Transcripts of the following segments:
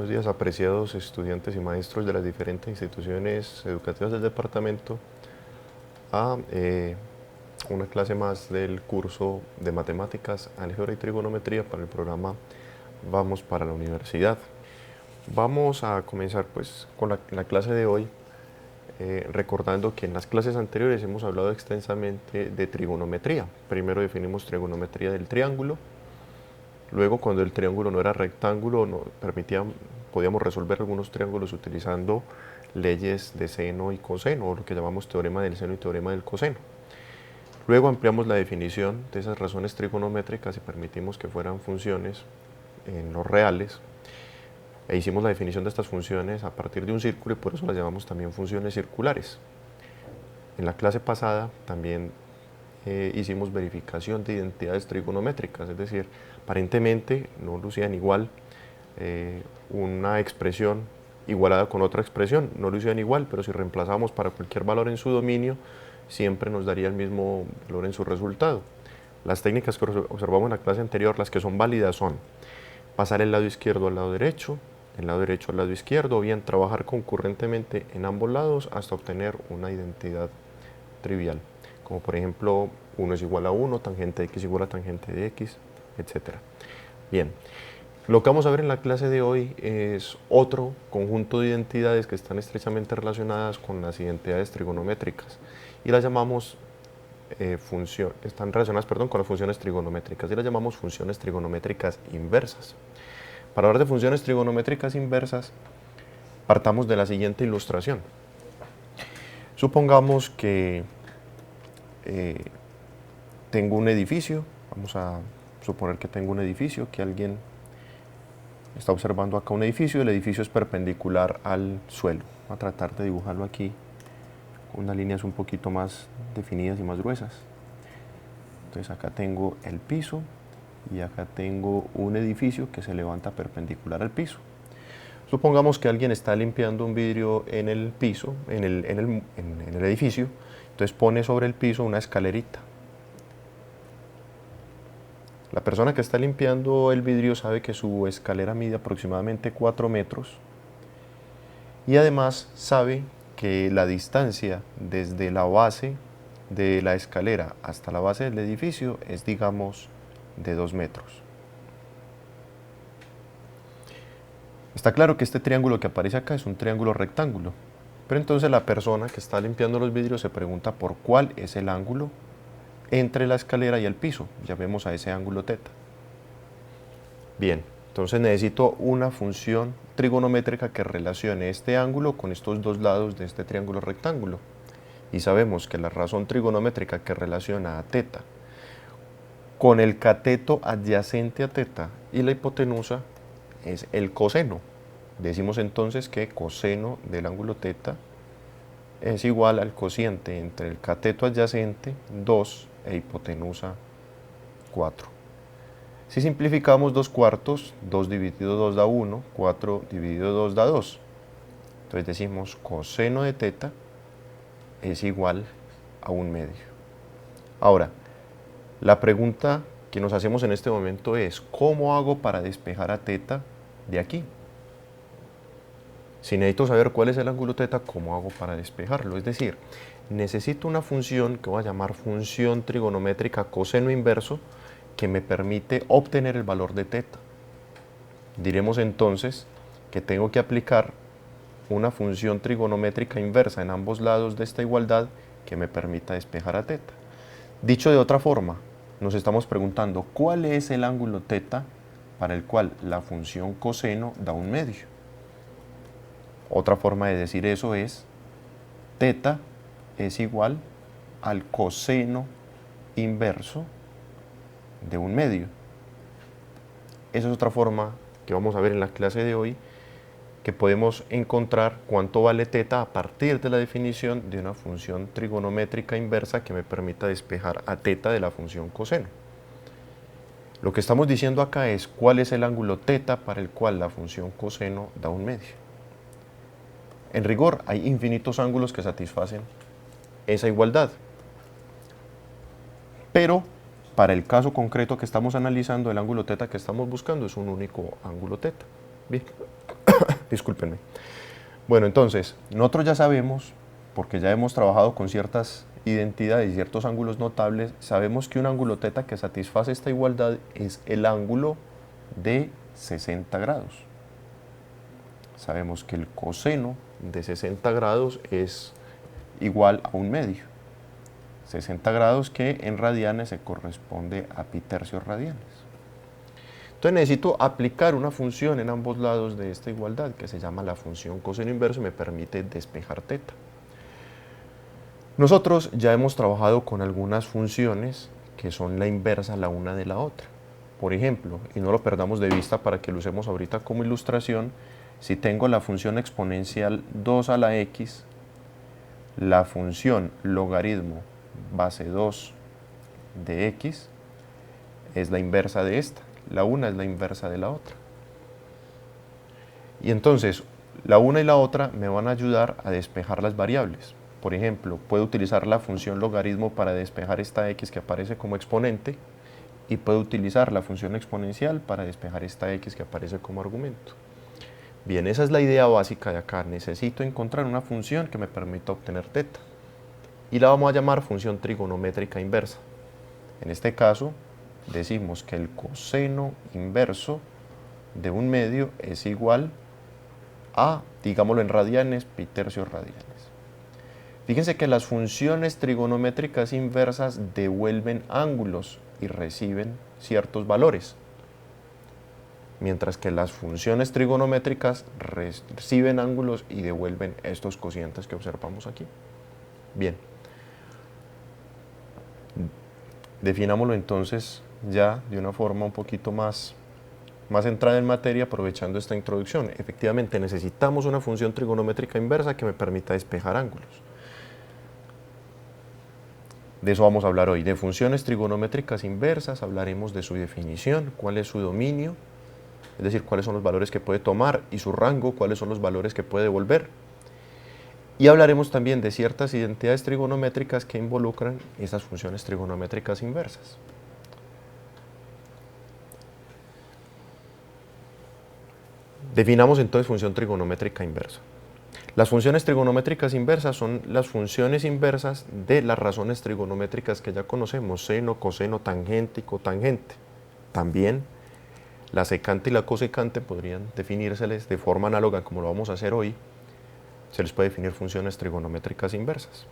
Buenos días, apreciados estudiantes y maestros de las diferentes instituciones educativas del departamento, a una clase más del curso de Matemáticas, Álgebra y Trigonometría para el programa Vamos para la Universidad. Vamos a comenzar pues con la clase de hoy, recordando que en las clases anteriores hemos hablado extensamente de trigonometría. Primero definimos trigonometría del triángulo. Luego, cuando el triángulo no era rectángulo, podíamos resolver algunos triángulos utilizando leyes de seno y coseno, o lo que llamamos teorema del seno y teorema del coseno. Luego ampliamos la definición de esas razones trigonométricas y permitimos que fueran funciones en los reales. E hicimos la definición de estas funciones a partir de un círculo y por eso las llamamos también funciones circulares. En la clase pasada también hicimos verificación de identidades trigonométricas, es decir, aparentemente no lucían igual una expresión igualada con otra expresión, no lucían igual, pero si reemplazamos para cualquier valor en su dominio, siempre nos daría el mismo valor en su resultado. Las técnicas que observamos en la clase anterior, las que son válidas son pasar el lado izquierdo al lado derecho, el lado derecho al lado izquierdo, o bien trabajar concurrentemente en ambos lados hasta obtener una identidad trivial, como por ejemplo 1 es igual a 1, tangente de x igual a tangente de x, etc. Bien, lo que vamos a ver en la clase de hoy es otro conjunto de identidades que están estrechamente relacionadas con las identidades trigonométricas y las llamamos están relacionadas con las funciones trigonométricas y las llamamos funciones trigonométricas inversas. Para hablar de funciones trigonométricas inversas, partamos de la siguiente ilustración. Supongamos que tengo un edificio, vamos a suponer que tengo un edificio, que alguien está observando acá un edificio, el edificio es perpendicular al suelo. Voy a tratar de dibujarlo aquí con unas líneas un poquito más definidas y más gruesas. Entonces acá tengo el piso y acá tengo un edificio que se levanta perpendicular al piso. Supongamos que alguien está limpiando un vidrio en el piso, en el edificio, entonces pone sobre el piso una escalerita. La persona que está limpiando el vidrio sabe que su escalera mide aproximadamente 4 metros y además sabe que la distancia desde la base de la escalera hasta la base del edificio es, digamos, de 2 metros. Está claro que este triángulo que aparece acá es un triángulo rectángulo, pero entonces la persona que está limpiando los vidrios se pregunta por cuál es el ángulo entre la escalera y el piso. Llamemos a ese ángulo teta. Bien, entonces necesito una función trigonométrica que relacione este ángulo con estos dos lados de este triángulo rectángulo. Y sabemos que la razón trigonométrica que relaciona a teta con el cateto adyacente a teta y la hipotenusa es el coseno. Decimos entonces que coseno del ángulo teta es igual al cociente entre el cateto adyacente 2 e hipotenusa 4. Si simplificamos 2 cuartos, 2 dividido 2 da 1, 4 dividido 2 da 2. Entonces decimos coseno de teta es igual a 1/2. Ahora, la pregunta que nos hacemos en este momento es, ¿cómo hago para despejar a teta de aquí? Si necesito saber cuál es el ángulo teta, ¿cómo hago para despejarlo? Es decir, necesito una función que voy a llamar función trigonométrica coseno inverso que me permite obtener el valor de teta. Diremos entonces que tengo que aplicar una función trigonométrica inversa en ambos lados de esta igualdad que me permita despejar a teta. Dicho de otra forma, nos estamos preguntando cuál es el ángulo teta para el cual la función coseno da 1/2. Otra forma de decir eso es teta es igual al coseno inverso de 1/2. Esa es otra forma que vamos a ver en la clase de hoy, que podemos encontrar cuánto vale teta a partir de la definición de una función trigonométrica inversa que me permita despejar a teta de la función coseno. Lo que estamos diciendo acá es cuál es el ángulo teta para el cual la función coseno da 1/2. En rigor, hay infinitos ángulos que satisfacen esa igualdad. Pero para el caso concreto que estamos analizando, el ángulo teta que estamos buscando es un único ángulo teta. Bien. Discúlpenme. Bueno, entonces, nosotros ya sabemos, porque ya hemos trabajado con ciertas identidades y ciertos ángulos notables, sabemos que un ángulo θ que satisface esta igualdad es el ángulo de 60 grados. Sabemos que el coseno de 60 grados es igual a 1/2. 60 grados que en radianes se corresponde a pi tercios radianes. Entonces necesito aplicar una función en ambos lados de esta igualdad que se llama la función coseno inverso y me permite despejar θ. Nosotros ya hemos trabajado con algunas funciones que son la inversa la una de la otra. Por ejemplo, y no lo perdamos de vista para que lo usemos ahorita como ilustración, si tengo la función exponencial 2 a la x, la función logaritmo base 2 de x es la inversa de esta. La una es la inversa de la otra. Y entonces, la una y la otra me van a ayudar a despejar las variables. Por ejemplo, puedo utilizar la función logaritmo para despejar esta x que aparece como exponente y puedo utilizar la función exponencial para despejar esta x que aparece como argumento. Bien, esa es la idea básica de acá. Necesito encontrar una función que me permita obtener θ. Y la vamos a llamar función trigonométrica inversa. En este caso, decimos que el coseno inverso de 1/2 es igual a, digámoslo en radianes, pi tercios radianes. Fíjense que las funciones trigonométricas inversas devuelven ángulos y reciben ciertos valores, mientras que las funciones trigonométricas reciben ángulos y devuelven estos cocientes que observamos aquí. Bien, definámoslo entonces ya de una forma un poquito más entrada en materia, aprovechando esta introducción. Efectivamente, necesitamos una función trigonométrica inversa que me permita despejar ángulos. De eso vamos a hablar hoy. De funciones trigonométricas inversas hablaremos de su definición, cuál es su dominio, es decir, cuáles son los valores que puede tomar, y su rango, cuáles son los valores que puede devolver. Y hablaremos también de ciertas identidades trigonométricas que involucran esas funciones trigonométricas inversas. Definamos entonces función trigonométrica inversa. Las funciones trigonométricas inversas son las funciones inversas de las razones trigonométricas que ya conocemos: seno, coseno, tangente y cotangente. También la secante y la cosecante podrían definírseles de forma análoga, como lo vamos a hacer hoy. Se les puede definir funciones trigonométricas inversas.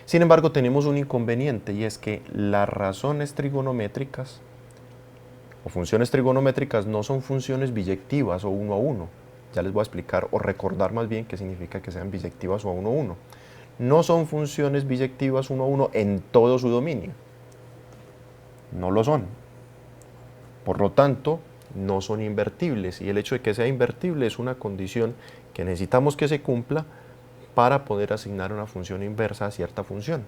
Sin embargo, tenemos un inconveniente, y es que las razones trigonométricas o funciones trigonométricas no son funciones biyectivas o uno a uno. Ya les voy a explicar, o recordar más bien, qué significa que sean biyectivas o a uno a uno. No son funciones biyectivas uno a uno en todo su dominio. No lo son. Por lo tanto, no son invertibles, y el hecho de que sea invertible es una condición que necesitamos que se cumpla para poder asignar una función inversa a cierta función.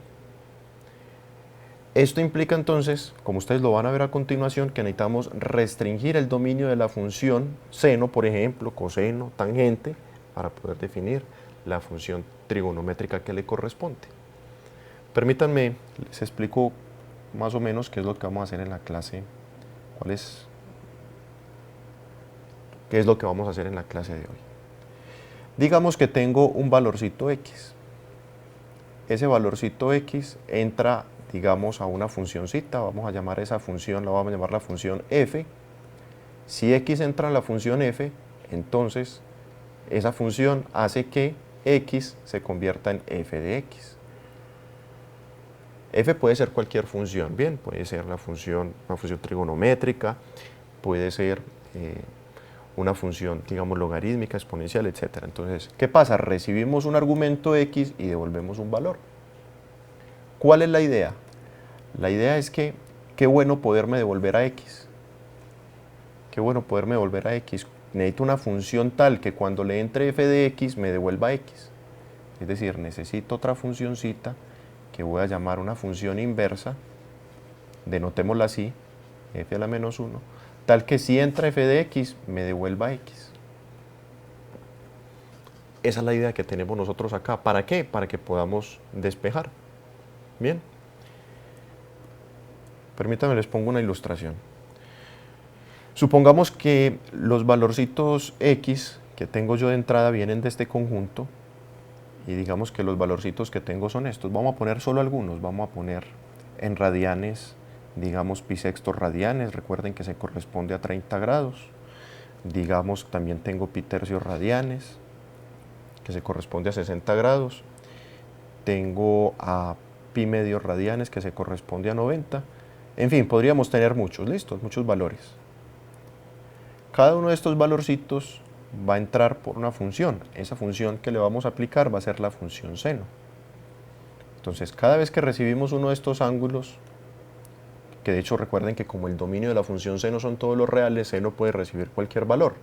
Esto implica entonces, como ustedes lo van a ver a continuación, que necesitamos restringir el dominio de la función seno, por ejemplo, coseno, tangente, para poder definir la función trigonométrica que le corresponde. Permítanme, les explico más o menos qué es lo que vamos a hacer en la clase, qué es lo que vamos a hacer en la clase de hoy. Digamos que tengo un valorcito x. Ese valorcito x entra, digamos, a una funcioncita. Vamos a llamar esa función, la vamos a llamar la función f. Si x entra en la función f, entonces esa función hace que x se convierta en f de x. F puede ser cualquier función, bien, puede ser una función trigonométrica, puede ser una función, digamos, logarítmica, exponencial, etc. Entonces, ¿qué pasa? Recibimos un argumento x y devolvemos un valor. ¿Cuál es la idea? La idea es que, qué bueno poderme devolver a x. Qué bueno poderme devolver a x. Necesito una función tal que cuando le entre f de x me devuelva x. Es decir, necesito otra funcioncita que voy a llamar una función inversa, denotémosla así, f a la menos 1, tal que si entra f de x, me devuelva x. Esa es la idea que tenemos nosotros acá. ¿Para qué? Para que podamos despejar. Bien. Permítanme, les pongo una ilustración. Supongamos que los valorcitos x que tengo yo de entrada vienen de este conjunto y digamos que los valorcitos que tengo son estos. Vamos a poner solo algunos, vamos a poner en radianes, digamos pi sextos radianes, recuerden que se corresponde a 30 grados. Digamos también tengo pi tercios radianes, que se corresponde a 60 grados. Tengo a pi medios radianes, que se corresponde a 90. En fin, podríamos tener muchos, listos, muchos valores. Cada uno de estos valorcitos va a entrar por una función. Esa función que le vamos a aplicar va a ser la función seno. Entonces, cada vez que recibimos uno de estos ángulos, que de hecho recuerden que como el dominio de la función seno son todos los reales, seno puede recibir cualquier valor.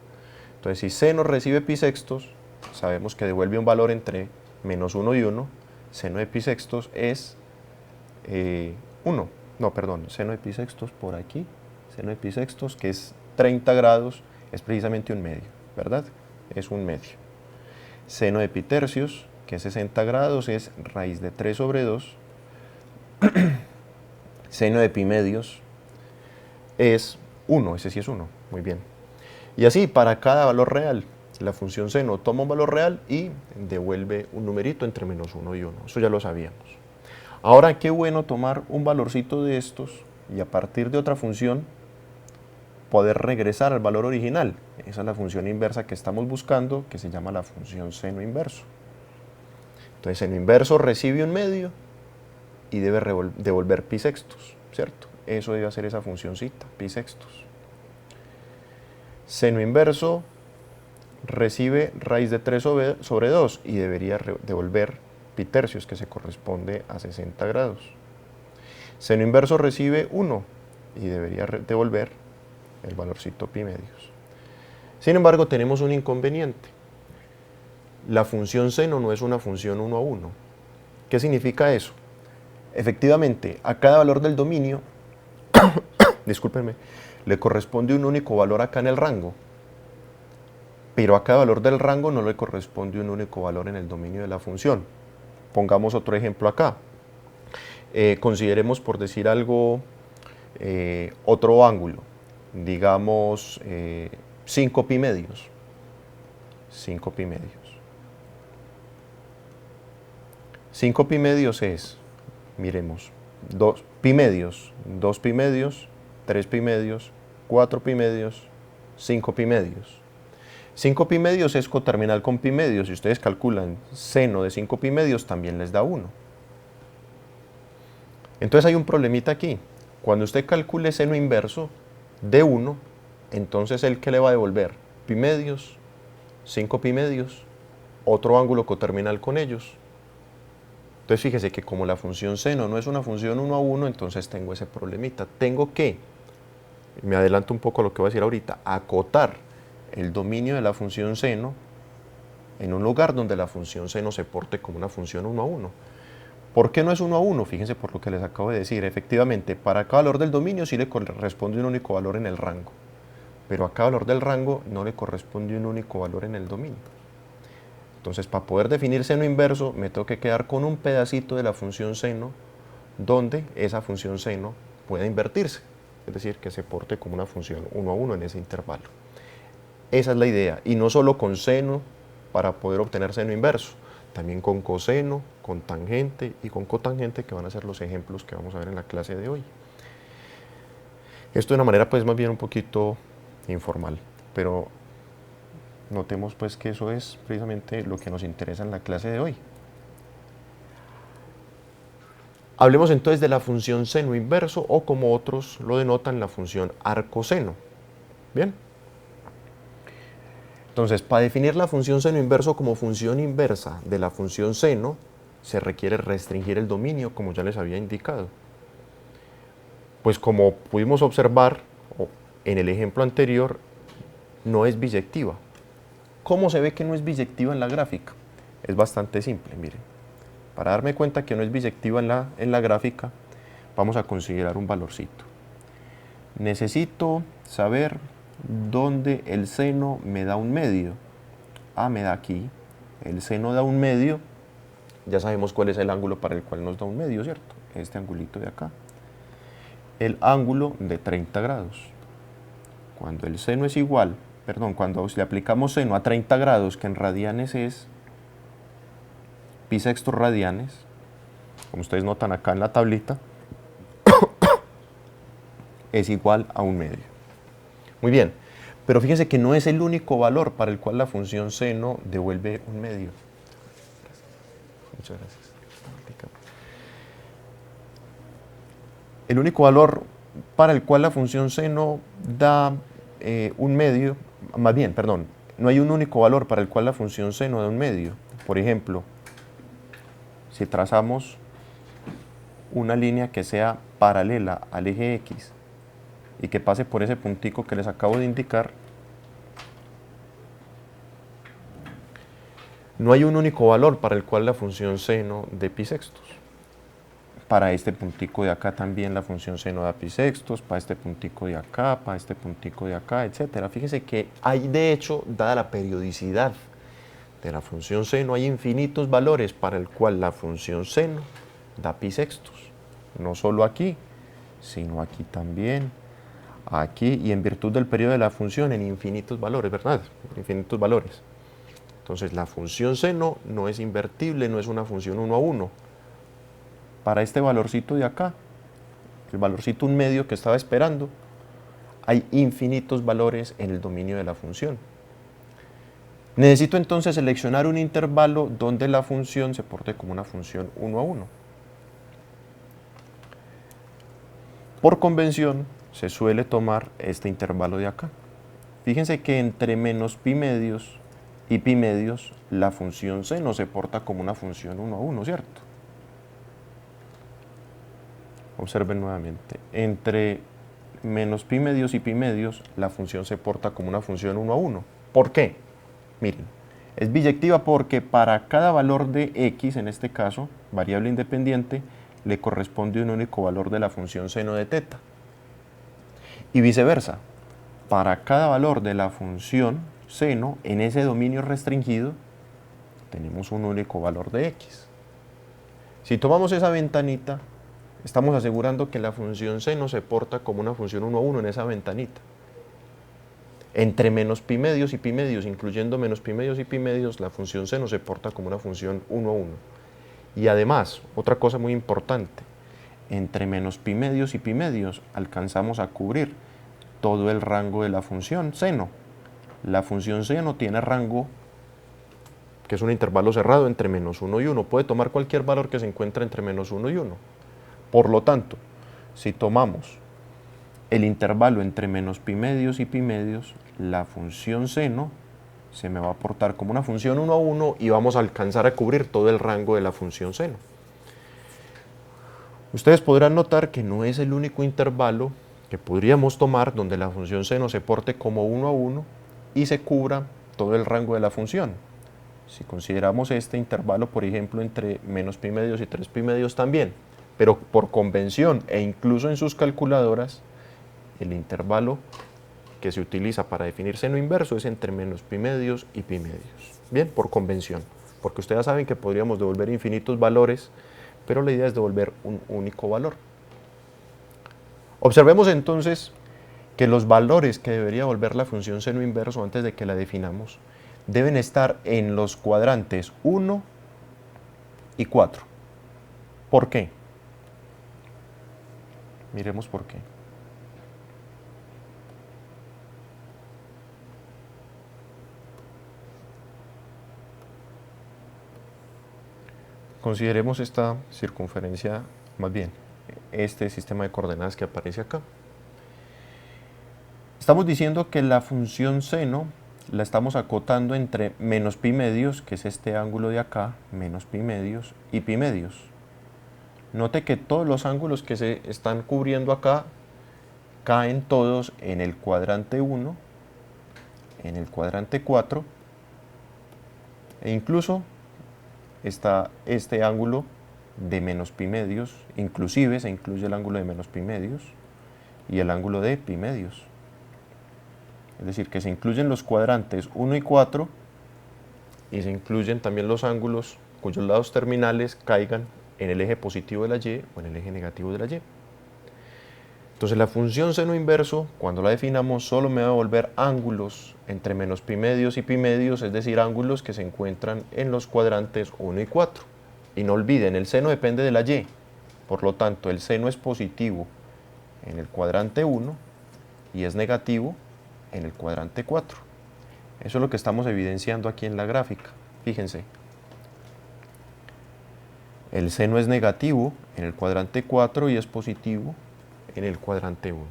Entonces, si seno recibe pi sextos, sabemos que devuelve un valor entre menos 1 y 1. Seno de pi sextos es 1. No, perdón, seno de pi sextos por aquí. Seno de pi sextos, que es 30 grados, es precisamente un medio, ¿verdad? Es un medio. Seno de pi tercios, que es 60 grados, es raíz de 3 sobre 2. Seno de pi medios es 1, ese sí es 1, muy bien. Y así, para cada valor real, la función seno toma un valor real y devuelve un numerito entre menos 1 y 1. Eso ya lo sabíamos. Ahora, qué bueno tomar un valorcito de estos y a partir de otra función poder regresar al valor original. Esa es la función inversa que estamos buscando, que se llama la función seno inverso. Entonces, seno inverso recibe un medio y debe devolver pi sextos, ¿cierto? Eso debe hacer esa funcioncita, pi sextos. Seno inverso recibe raíz de 3 sobre 2 y debería devolver pi tercios, que se corresponde a 60 grados. Seno inverso recibe 1 y debería devolver el valorcito pi medios. Sin embargo, tenemos un inconveniente. La función seno no es una función 1 a 1. ¿Qué significa eso? Efectivamente, a cada valor del dominio, discúlpenme, le corresponde un único valor acá en el rango, pero a cada valor del rango no le corresponde un único valor en el dominio de la función. Pongamos otro ejemplo acá. Consideremos, por decir algo, otro ángulo, digamos 5 pi medios. 5 pi medios. 5 pi medios es, miremos, 2 pi medios, 2 pi medios, 3 pi medios, 4 pi medios, 5 pi medios. 5 pi medios es coterminal con pi medios. Si ustedes calculan seno de 5 pi medios, también les da 1. Entonces hay un problemita aquí. Cuando usted calcule seno inverso de 1, entonces el que le va a devolver pi medios, 5 pi medios, otro ángulo coterminal con ellos. Entonces fíjese que como la función seno no es una función 1 a 1, entonces tengo ese problemita. Tengo que, me adelanto un poco a lo que voy a decir ahorita, acotar el dominio de la función seno en un lugar donde la función seno se porte como una función 1 a 1. ¿Por qué no es 1 a 1? Fíjense por lo que les acabo de decir. Efectivamente, para cada valor del dominio sí le corresponde un único valor en el rango, pero a cada valor del rango no le corresponde un único valor en el dominio. Entonces, para poder definir seno inverso, me tengo que quedar con un pedacito de la función seno donde esa función seno pueda invertirse, es decir, que se porte como una función 1 a 1 en ese intervalo. Esa es la idea, y no solo con seno para poder obtener seno inverso, también con coseno, con tangente y con cotangente, que van a ser los ejemplos que vamos a ver en la clase de hoy. Esto de una manera pues más bien un poquito informal, pero notemos pues que eso es precisamente lo que nos interesa en la clase de hoy. Hablemos entonces de la función seno inverso, o como otros lo denotan, la función arcoseno. Bien. Entonces, para definir la función seno inverso como función inversa de la función seno, se requiere restringir el dominio, como ya les había indicado. Pues como pudimos observar en el ejemplo anterior, no es biyectiva. ¿Cómo se ve que no es biyectiva en la gráfica? Es bastante simple, miren. Para darme cuenta que no es biyectiva en la gráfica, vamos a considerar un valorcito. Necesito saber dónde el seno me da un medio. Me da aquí. El seno da un medio. Ya sabemos cuál es el ángulo para el cual nos da un medio, ¿cierto? Este angulito de acá. El ángulo de 30 grados. Cuando el seno es igual perdón, cuando le aplicamos seno a 30 grados, que en radianes es pi sextos radianes, como ustedes notan acá en la tablita, es igual a 1/2. Muy bien, pero fíjense que no es el único valor para el cual la función seno devuelve 1/2. Muchas gracias. El único valor para el cual la función seno da 1/2, más bien, perdón, no hay un único valor para el cual la función seno da 1/2. Por ejemplo, si trazamos una línea que sea paralela al eje X y que pase por ese puntico que les acabo de indicar, no hay un único valor para el cual la función seno dé pi sextos. Para este puntico de acá también la función seno da pi sextos, para este puntico de acá, para este puntico de acá, etc. Fíjense que hay, de hecho, dada la periodicidad de la función seno, hay infinitos valores para el cual la función seno da pi sextos. No solo aquí, sino aquí también, aquí, y en virtud del periodo de la función en infinitos valores, ¿verdad? Infinitos valores. Entonces la función seno no es invertible, no es una función 1 a 1. Para este valorcito de acá, el valorcito 1/2 que estaba esperando, hay infinitos valores en el dominio de la función. Necesito entonces seleccionar un intervalo donde la función se porte como una función 1 a 1. Por convención, se suele tomar este intervalo de acá. Fíjense que entre menos pi medios y pi medios, la función seno se porta como una función 1 a 1, ¿cierto? Observen nuevamente, entre menos pi medios y pi medios, la función se porta como una función 1 a 1. ¿Por qué? Miren, es biyectiva porque para cada valor de x, en este caso, variable independiente, le corresponde un único valor de la función seno de teta. Y viceversa, para cada valor de la función seno, en ese dominio restringido, tenemos un único valor de x. Si tomamos esa ventanita, estamos asegurando que la función seno se porta como una función 1 a 1 en esa ventanita. Entre menos pi medios y pi medios, incluyendo menos pi medios y pi medios, la función seno se porta como una función 1 a 1. Y además, otra cosa muy importante, entre menos pi medios y pi medios alcanzamos a cubrir todo el rango de la función seno. La función seno tiene rango, que es un intervalo cerrado entre menos 1 y 1. Puede tomar cualquier valor que se encuentre entre menos 1 y 1. Por lo tanto, si tomamos el intervalo entre menos pi medios y pi medios, la función seno se me va a portar como una función 1 a 1 y vamos a alcanzar a cubrir todo el rango de la función seno. Ustedes podrán notar que no es el único intervalo que podríamos tomar donde la función seno se porte como 1 a 1 y se cubra todo el rango de la función. Si consideramos este intervalo, por ejemplo, entre menos pi medios y 3 pi medios también, pero por convención e incluso en sus calculadoras, el intervalo que se utiliza para definir seno inverso es entre menos pi medios y pi medios. Bien, por convención, porque ustedes saben que podríamos devolver infinitos valores, pero la idea es devolver un único valor. Observemos entonces que los valores que debería devolver la función seno inverso antes de que la definamos deben estar en los cuadrantes 1 y 4. ¿Por qué? Miremos por qué. Consideremos esta circunferencia, más bien, este sistema de coordenadas que aparece acá. Estamos diciendo que la función seno la estamos acotando entre menos pi medios, que es este ángulo de acá, menos pi medios y pi medios. Note que todos los ángulos que se están cubriendo acá caen todos en el cuadrante 1, en el cuadrante 4, e incluso está este ángulo de menos pi medios, inclusive se incluye el ángulo de menos pi medios y el ángulo de pi medios. Es decir, que se incluyen los cuadrantes 1 y 4 y se incluyen también los ángulos cuyos lados terminales caigan en el eje positivo de la Y o en el eje negativo de la Y. Entonces la función seno inverso, cuando la definamos, solo me va a devolver ángulos entre menos pi medios y pi medios, es decir, ángulos que se encuentran en los cuadrantes 1 y 4. Y no olviden, el seno depende de la y, por lo tanto el seno es positivo en el cuadrante 1 y es negativo en el cuadrante 4. Eso es lo que estamos evidenciando aquí en la gráfica. Fíjense, el seno es negativo en el cuadrante 4 y es positivo en el cuadrante 1.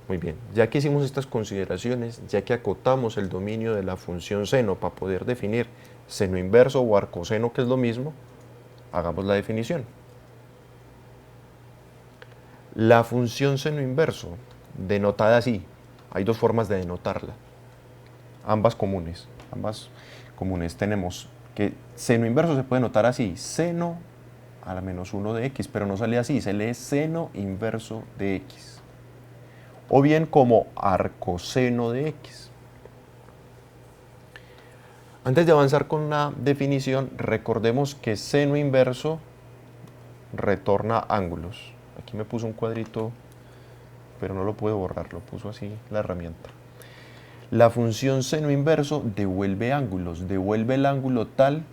Muy bien, ya que hicimos estas consideraciones, ya que acotamos el dominio de la función seno para poder definir seno inverso o arcoseno, que es lo mismo, hagamos la definición. La función seno inverso, denotada así, hay dos formas de denotarla, ambas comunes. Tenemos que seno inverso se puede notar así, seno a la menos 1 de x, pero no sale así, se lee seno inverso de x. O bien como arcoseno de x. Antes de avanzar con la definición, recordemos que seno inverso retorna ángulos. Aquí me puso un cuadrito, pero no lo puedo borrar, lo puso así la herramienta. La función seno inverso devuelve ángulos, devuelve el ángulo tal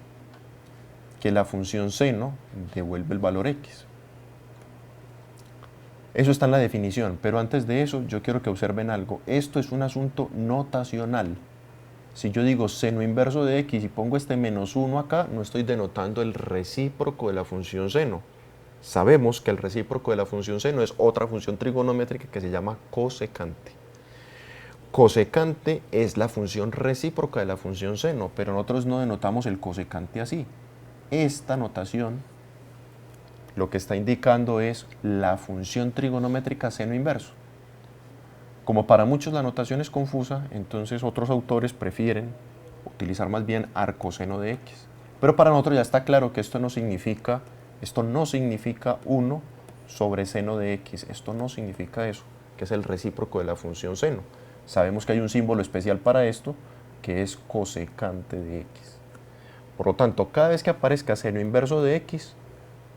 que la función seno devuelve el valor x. Eso está en la definición, pero antes de eso yo quiero que observen algo. Esto es un asunto notacional. Si yo digo seno inverso de x y pongo este menos 1 acá, no estoy denotando el recíproco de la función seno. Sabemos que el recíproco de la función seno es otra función trigonométrica que se llama cosecante. Cosecante es la función recíproca de la función seno, pero nosotros no denotamos el cosecante así. Esta notación lo que está indicando es la función trigonométrica seno inverso. Como para muchos la notación es confusa, entonces otros autores prefieren utilizar más bien arcoseno de x. Pero para nosotros ya está claro que esto no significa 1 sobre seno de x. Esto no significa eso, que es el recíproco de la función seno. Sabemos que hay un símbolo especial para esto, que es cosecante de x. Por lo tanto, cada vez que aparezca seno inverso de x,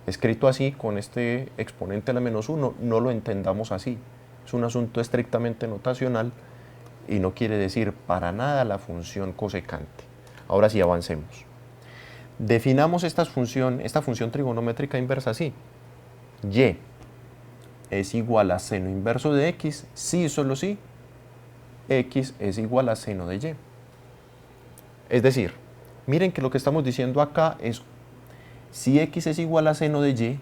escrito así, con este exponente a la menos 1, no lo entendamos así. Es un asunto estrictamente notacional y no quiere decir para nada la función cosecante. Ahora sí, avancemos. Definamos esta función trigonométrica inversa así. Y es igual a seno inverso de x, si y solo si x es igual a seno de y. Es decir, miren que lo que estamos diciendo acá es, si x es igual a seno de y,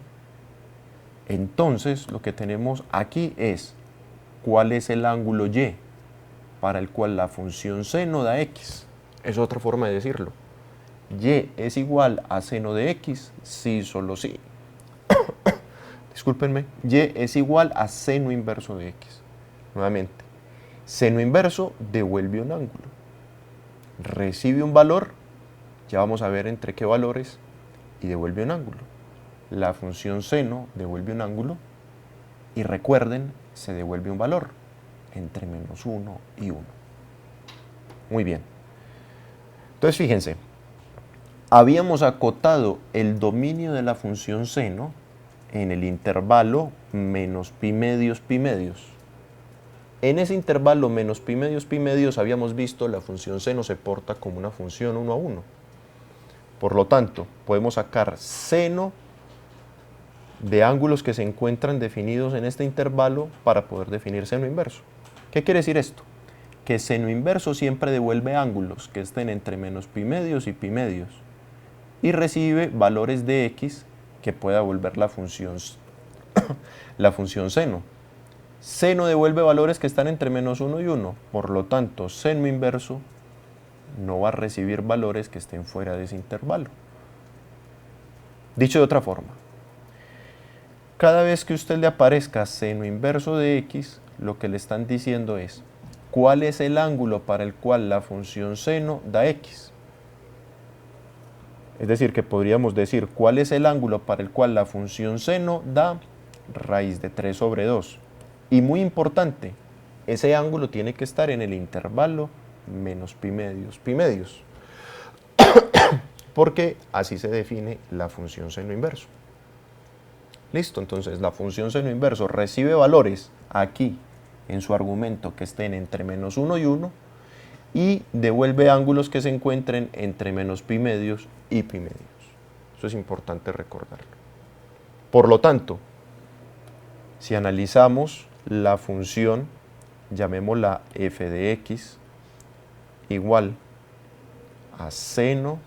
entonces lo que tenemos aquí es cuál es el ángulo y para el cual la función seno da x. Es otra forma de decirlo. Y es igual a seno de x si solo si. Discúlpenme. Y es igual a seno inverso de x. Nuevamente, seno inverso devuelve un ángulo. Recibe un valor, ya vamos a ver entre qué valores, y devuelve un ángulo. La función seno devuelve un ángulo y recuerden, se devuelve un valor entre menos 1 y 1. Muy bien. Entonces fíjense, habíamos acotado el dominio de la función seno en el intervalo menos pi medios pi medios. En ese intervalo menos pi medios habíamos visto la función seno se porta como una función 1 a 1. Por lo tanto, podemos sacar seno de ángulos que se encuentran definidos en este intervalo para poder definir seno inverso. ¿Qué quiere decir esto? Que seno inverso siempre devuelve ángulos que estén entre menos pi medios y pi medios y recibe valores de x que pueda devolver la función seno. Seno devuelve valores que están entre menos 1 y 1, por lo tanto, seno inverso no va a recibir valores que estén fuera de ese intervalo. Dicho de otra forma, cada vez que a usted le aparezca seno inverso de x, lo que le están diciendo es cuál es el ángulo para el cual la función seno da x. Es decir, que podríamos decir cuál es el ángulo para el cual la función seno da raíz de 3 sobre 2. Y muy importante, ese ángulo tiene que estar en el intervalo menos pi medios, porque así se define la función seno inverso. Listo, entonces la función seno inverso recibe valores aquí en su argumento que estén entre menos 1 y 1 y devuelve ángulos que se encuentren entre menos pi medios y pi medios. Eso es importante recordarlo. Por lo tanto, si analizamos la función, llamémosla f de x, igual a seno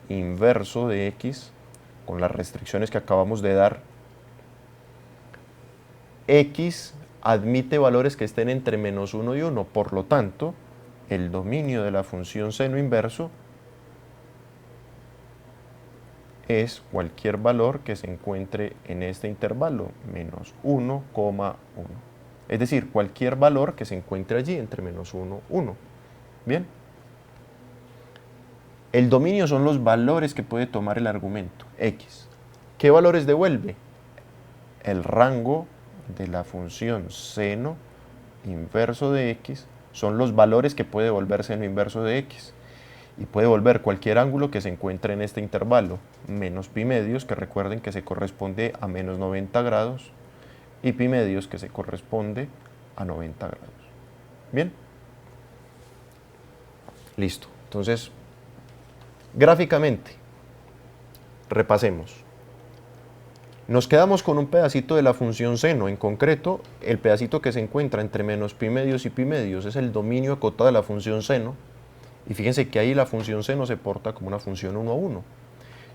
inverso de x, con las restricciones que acabamos de dar, x admite valores que estén entre menos 1 y 1, por lo tanto, el dominio de la función seno inverso es cualquier valor que se encuentre en este intervalo, menos 1,1. Es decir, cualquier valor que se encuentre allí entre menos 1 y 1. Bien. El dominio son los valores que puede tomar el argumento, x. ¿Qué valores devuelve? El rango de la función seno inverso de x son los valores que puede devolver seno inverso de x. Y puede devolver cualquier ángulo que se encuentre en este intervalo, menos pi medios, que recuerden que se corresponde a menos 90 grados, y pi medios, que se corresponde a 90 grados. Bien. Listo. Entonces, gráficamente, repasemos. Nos quedamos con un pedacito de la función seno, en concreto, el pedacito que se encuentra entre menos pi medios y pi medios es el dominio acotado de la función seno, y fíjense que ahí la función seno se porta como una función 1 a 1.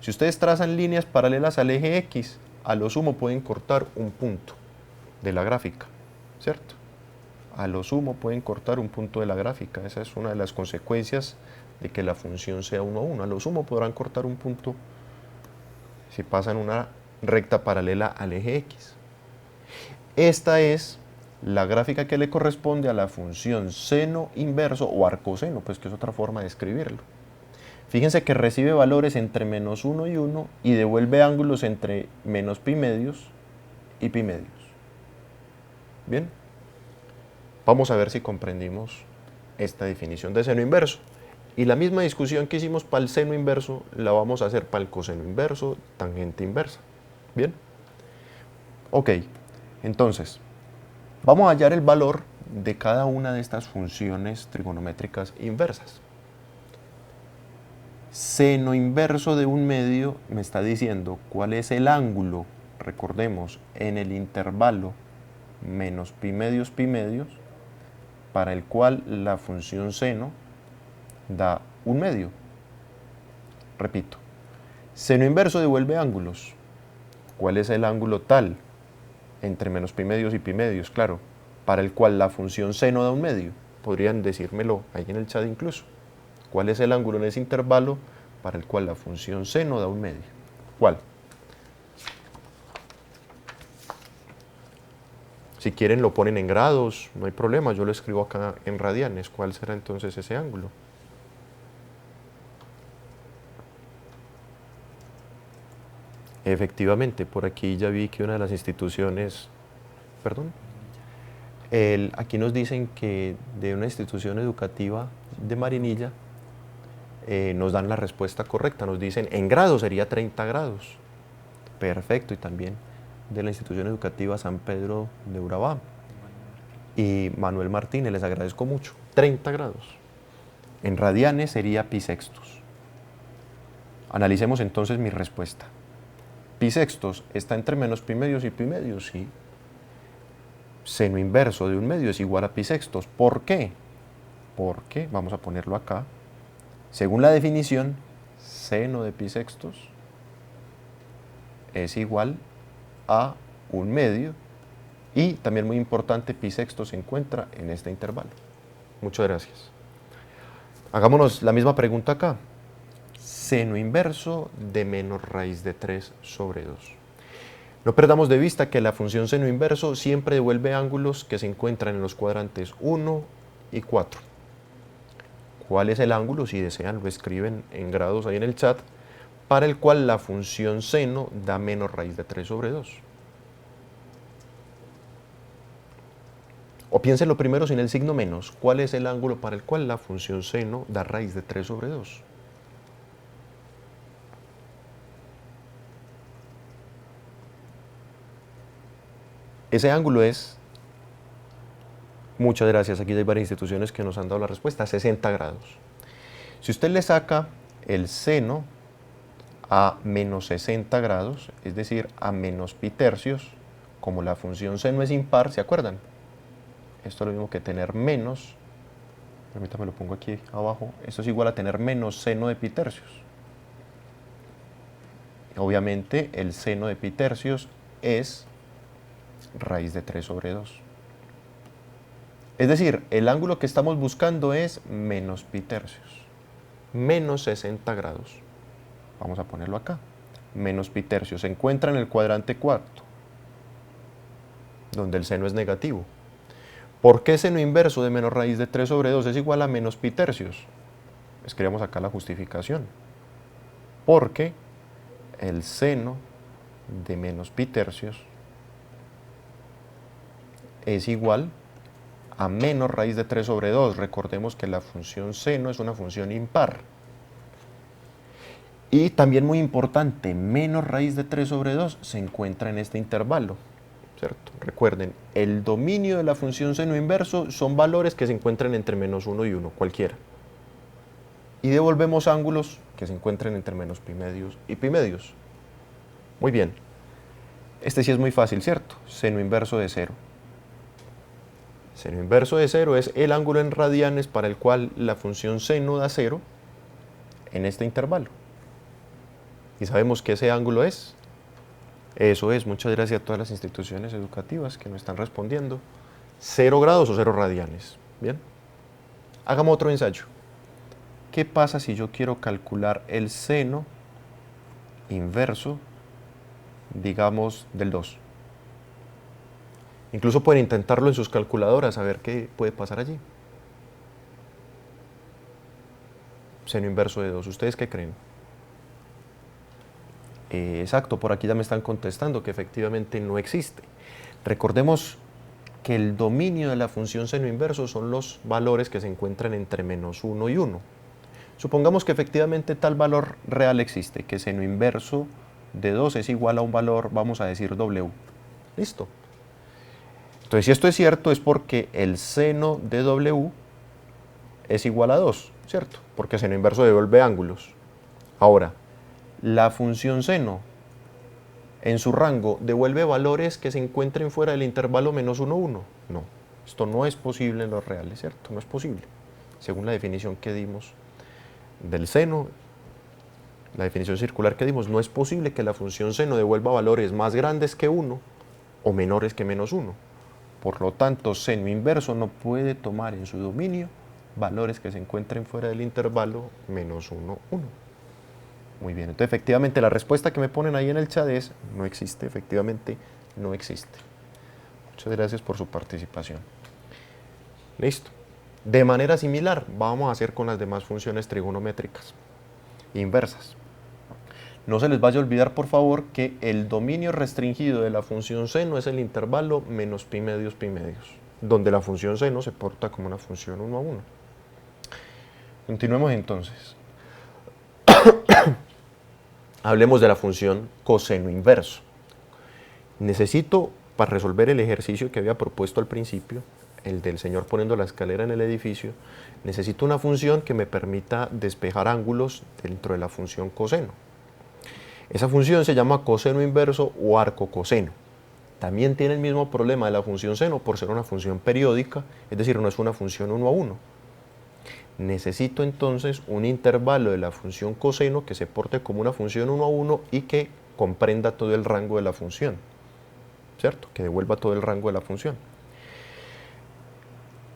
Si ustedes trazan líneas paralelas al eje x, a lo sumo pueden cortar un punto de la gráfica, ¿cierto? A lo sumo pueden cortar un punto de la gráfica, esa es una de las consecuencias de que la función sea 1 a 1. A lo sumo podrán cortar un punto si pasan una recta paralela al eje x. Esta es la gráfica que le corresponde a la función seno inverso o arcoseno, pues que es otra forma de escribirlo. Fíjense que recibe valores entre menos 1 y 1 y devuelve ángulos entre menos pi medios y pi medios. Bien, vamos a ver si comprendimos esta definición de seno inverso. Y la misma discusión que hicimos para el seno inverso la vamos a hacer para el coseno inverso, tangente inversa. Bien. Ok, entonces, vamos a hallar el valor de cada una de estas funciones trigonométricas inversas. Seno inverso de un medio me está diciendo cuál es el ángulo, recordemos, en el intervalo menos pi medios, para el cual la función seno da un medio. Repito, seno inverso devuelve ángulos. ¿Cuál es el ángulo tal entre menos pi medios y pi medios? Claro, para el cual la función seno da un medio. Podrían decírmelo ahí en el chat incluso. ¿Cuál es el ángulo en ese intervalo para el cual la función seno da un medio? ¿Cuál? Si quieren lo ponen en grados, no hay problema, yo lo escribo acá en radianes. ¿Cuál será entonces ese ángulo? Efectivamente, por aquí ya vi que una de las instituciones, perdón, aquí nos dicen que de una institución educativa de Marinilla nos dan la respuesta correcta, nos dicen en grados sería 30 grados. Perfecto, y también de la institución educativa San Pedro de Urabá y Manuel Martínez, les agradezco mucho, 30 grados. En radianes sería pi sextos. Analicemos entonces mi respuesta. Pi sextos está entre menos pi medios y pi medios, sí. Seno inverso de un medio es igual a pi sextos. ¿Por qué? Porque, vamos a ponerlo acá, según la definición, seno de pi sextos es igual a un medio y también muy importante, pi sextos se encuentra en este intervalo. Muchas gracias. Hagámonos la misma pregunta acá. Seno inverso de menos raíz de 3 sobre 2. No perdamos de vista que la función seno inverso siempre devuelve ángulos que se encuentran en los cuadrantes 1 y 4. ¿Cuál es el ángulo? Si desean lo escriben en grados ahí en el chat, para el cual la función seno da menos raíz de 3 sobre 2. O piénsenlo primero sin el signo menos. ¿Cuál es el ángulo para el cual la función seno da raíz de 3 sobre 2? Ese ángulo es, muchas gracias, aquí hay varias instituciones que nos han dado la respuesta, 60 grados. Si usted le saca el seno a menos 60 grados, es decir, a menos pi tercios, como la función seno es impar, ¿se acuerdan? Esto es lo mismo que tener menos, permítame lo pongo aquí abajo, esto es igual a tener menos seno de pi tercios. Obviamente el seno de pi tercios es raíz de 3 sobre 2. Es decir, el ángulo que estamos buscando es menos pi tercios, menos 60 grados. Vamos a ponerlo acá. Menos pi tercios se encuentra en el cuadrante cuarto, donde el seno es negativo. ¿Por qué seno inverso de menos raíz de 3 sobre 2 es igual a menos pi tercios? Escribamos acá la justificación. Porque el seno de menos pi tercios es igual a menos raíz de 3 sobre 2. Recordemos que la función seno es una función impar. Y también muy importante, menos raíz de 3 sobre 2 se encuentra en este intervalo, ¿cierto? Recuerden, el dominio de la función seno inverso son valores que se encuentran entre menos 1 y 1, cualquiera. Y devolvemos ángulos que se encuentren entre menos pi medios y pi medios. Muy bien. Este sí es muy fácil, ¿cierto? Seno inverso de 0. Seno inverso de 0 es el ángulo en radianes para el cual la función seno da 0 en este intervalo. Y sabemos que ese ángulo es, eso es, muchas gracias a todas las instituciones educativas que nos están respondiendo, 0 grados o 0 radianes. Bien, hagamos otro ensayo. ¿Qué pasa si yo quiero calcular el seno inverso, digamos, del 2? Incluso pueden intentarlo en sus calculadoras a ver qué puede pasar allí. Seno inverso de 2, ¿ustedes qué creen? Exacto, por aquí ya me están contestando que efectivamente no existe. Recordemos que el dominio de la función seno inverso son los valores que se encuentran entre menos 1 y 1. Supongamos que efectivamente tal valor real existe, que seno inverso de 2 es igual a un valor, vamos a decir, W. Listo. Entonces, si esto es cierto, es porque el seno de W es igual a 2, ¿cierto? Porque seno inverso devuelve ángulos. Ahora, la función seno en su rango devuelve valores que se encuentren fuera del intervalo menos 1, 1. No, esto no es posible en los reales, ¿cierto? No es posible. Según la definición que dimos del seno, la definición circular que dimos, no es posible que la función seno devuelva valores más grandes que 1 o menores que menos 1. Por lo tanto, seno inverso no puede tomar en su dominio valores que se encuentren fuera del intervalo menos 1, 1. Muy bien, entonces efectivamente la respuesta que me ponen ahí en el chat es no existe, efectivamente no existe. Muchas gracias por su participación. Listo. De manera similar vamos a hacer con las demás funciones trigonométricas inversas. No se les vaya a olvidar, por favor, que el dominio restringido de la función seno es el intervalo menos pi medios, donde la función seno se porta como una función 1 a 1. Continuemos entonces. Hablemos de la función coseno inverso. Necesito, para resolver el ejercicio que había propuesto al principio, el del señor poniendo la escalera en el edificio, necesito una función que me permita despejar ángulos dentro de la función coseno. Esa función se llama coseno inverso o arco coseno. También tiene el mismo problema de la función seno por ser una función periódica, es decir, no es una función 1 a 1. Necesito entonces un intervalo de la función coseno que se porte como una función 1 a 1 y que comprenda todo el rango de la función, ¿cierto? Que devuelva todo el rango de la función.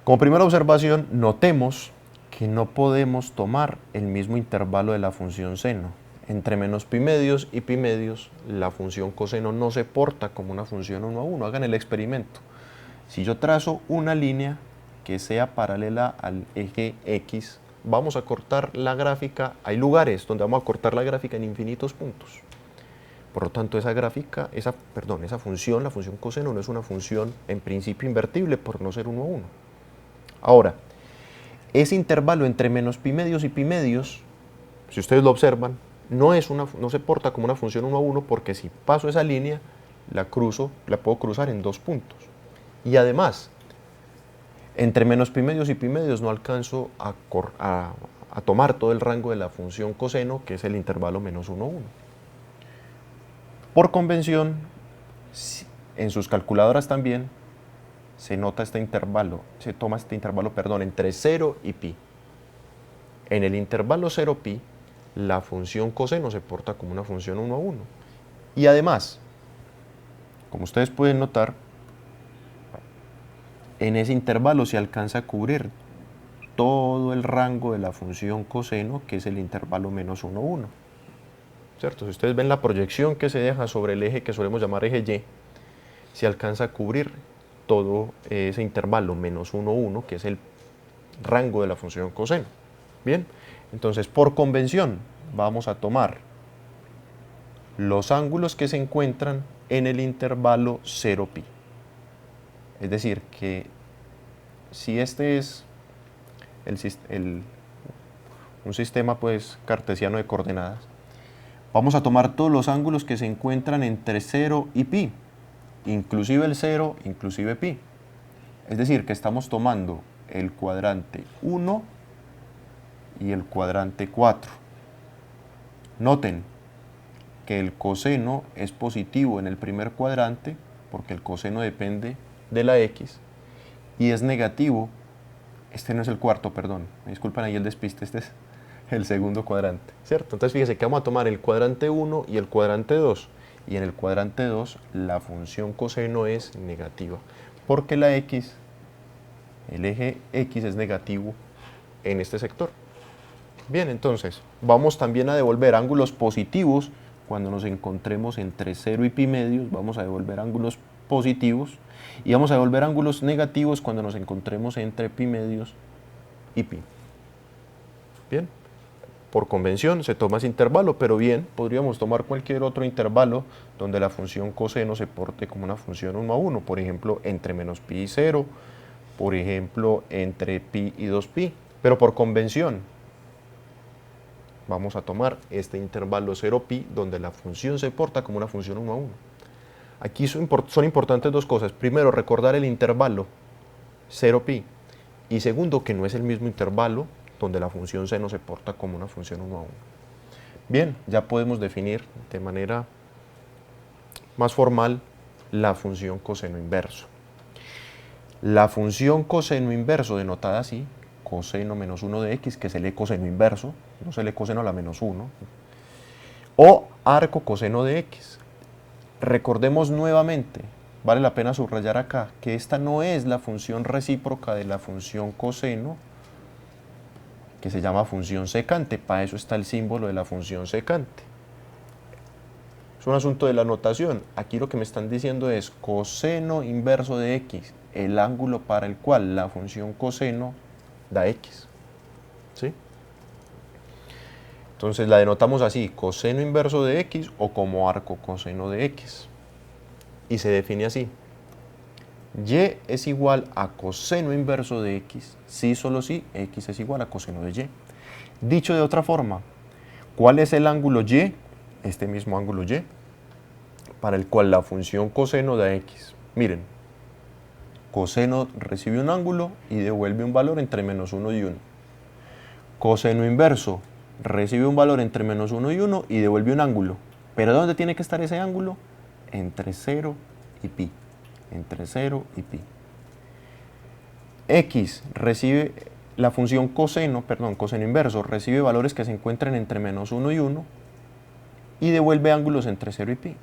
Como primera observación, notemos que no podemos tomar el mismo intervalo de la función seno. Entre menos pi medios y pi medios, la función coseno no se porta como una función 1 a 1. Hagan el experimento. Si yo trazo una línea que sea paralela al eje X, vamos a cortar la gráfica, hay lugares donde vamos a cortar la gráfica en infinitos puntos. Por lo tanto, esa función, la función coseno, no es una función en principio invertible por no ser 1 a 1. Ahora, ese intervalo entre menos pi medios y pi medios, si ustedes lo observan, no se porta como una función 1 a 1 porque si paso esa línea, la puedo cruzar en 2 puntos. Y además, entre menos pi medios y pi medios no alcanzo a tomar todo el rango de la función coseno, que es el intervalo menos 1, 1. Por convención, en sus calculadoras también, se toma este intervalo, entre 0 y pi. En el intervalo 0 pi, la función coseno se porta como una función 1 a 1. Y además, como ustedes pueden notar, en ese intervalo se alcanza a cubrir todo el rango de la función coseno, que es el intervalo menos 1, 1. ¿Cierto? Si ustedes ven la proyección que se deja sobre el eje que solemos llamar eje Y, se alcanza a cubrir todo ese intervalo menos 1, 1, que es el rango de la función coseno. Bien, entonces por convención vamos a tomar los ángulos que se encuentran en el intervalo 0 pi. Es decir, que si este es un sistema pues cartesiano de coordenadas, vamos a tomar todos los ángulos que se encuentran entre 0 y pi, inclusive el 0, inclusive pi. Es decir, que estamos tomando el cuadrante 1 y el cuadrante 4. Noten que el coseno es positivo en el primer cuadrante, porque el coseno depende de la x, y es negativo, este no es el cuarto, perdón, me disculpan ahí el despiste, este es el segundo cuadrante, ¿cierto? Entonces fíjense que vamos a tomar el cuadrante 1 y el cuadrante 2, y en el cuadrante 2 la función coseno es negativa, porque la x, el eje x es negativo en este sector. Bien, entonces vamos también a devolver ángulos positivos cuando nos encontremos entre 0 y pi medios, vamos a devolver ángulos positivos, y vamos a devolver ángulos negativos cuando nos encontremos entre pi medios y pi. Bien, por convención se toma ese intervalo, pero bien, podríamos tomar cualquier otro intervalo donde la función coseno se porte como una función 1 a 1, por ejemplo, entre menos pi y 0, por ejemplo, entre pi y 2pi, pero por convención vamos a tomar este intervalo 0 pi donde la función se porta como una función 1 a 1. Aquí son importantes dos cosas. Primero, recordar el intervalo 0 pi, y segundo, que no es el mismo intervalo donde la función seno se porta como una función 1 a 1. Bien, ya podemos definir de manera más formal la función coseno inverso. La función coseno inverso, denotada así, coseno menos 1 de x, que se lee coseno inverso, no se lee coseno a la menos 1, o arco coseno de x. Recordemos nuevamente, vale la pena subrayar acá, que esta no es la función recíproca de la función coseno, que se llama función secante. Para eso está el símbolo de la función secante. Es un asunto de la notación. Aquí lo que me están diciendo es coseno inverso de x, el ángulo para el cual la función coseno da x. ¿Sí? Entonces la denotamos así, coseno inverso de x o como arco coseno de x. Y se define así. Y es igual a coseno inverso de x, si solo si x es igual a coseno de y. Dicho de otra forma, ¿cuál es el ángulo y? Este mismo ángulo y, para el cual la función coseno da x. Miren, coseno recibe un ángulo y devuelve un valor entre menos 1 y 1. Coseno inverso recibe un valor entre menos 1 y 1 y devuelve un ángulo. ¿Pero dónde tiene que estar ese ángulo? Entre 0 y pi. Entre 0 y pi. X recibe, la función coseno inverso, recibe valores que se encuentran entre menos 1 y 1 y devuelve ángulos entre 0 y pi.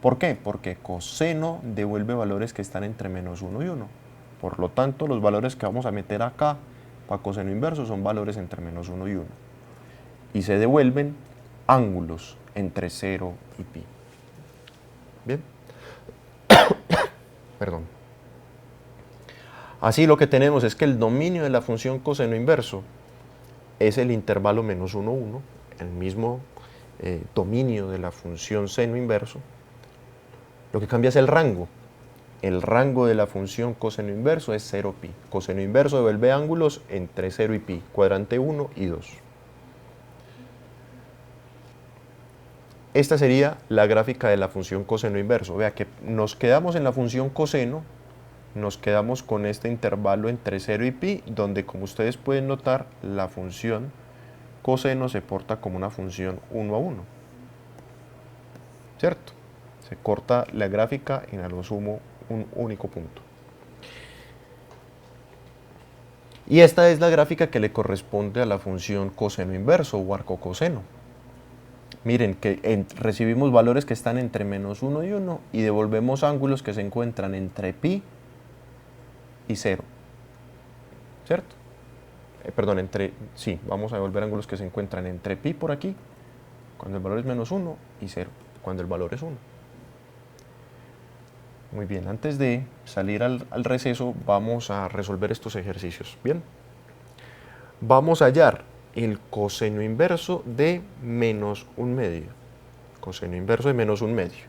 ¿Por qué? Porque coseno devuelve valores que están entre menos 1 y 1. Por lo tanto, los valores que vamos a meter acá para coseno inverso son valores entre menos 1 y 1. Y se devuelven ángulos entre 0 y pi. Bien. Perdón. Así lo que tenemos es que el dominio de la función coseno inverso es el intervalo menos 1, 1, el mismo dominio de la función seno inverso. Lo que cambia es el rango. El rango de la función coseno inverso es 0 pi. Coseno inverso devuelve ángulos entre 0 y pi, cuadrante 1 y 2. esta sería la gráfica de la función coseno inverso. Vea que nos quedamos en la función coseno, nos quedamos con este intervalo entre 0 y pi, donde como ustedes pueden notar, la función coseno se porta como una función 1 a 1. ¿Cierto? Se corta la gráfica en a lo sumo un único punto. Y esta es la gráfica que le corresponde a la función coseno inverso o arcocoseno. Miren que recibimos valores que están entre menos 1 y 1 y devolvemos ángulos que se encuentran entre pi y 0. ¿Cierto? Perdón, sí, vamos a devolver ángulos que se encuentran entre pi por aquí, cuando el valor es menos 1, y 0, cuando el valor es 1. Muy bien, antes de salir al receso vamos a resolver estos ejercicios. Bien, vamos a hallar el coseno inverso de menos un medio. Coseno inverso de menos un medio.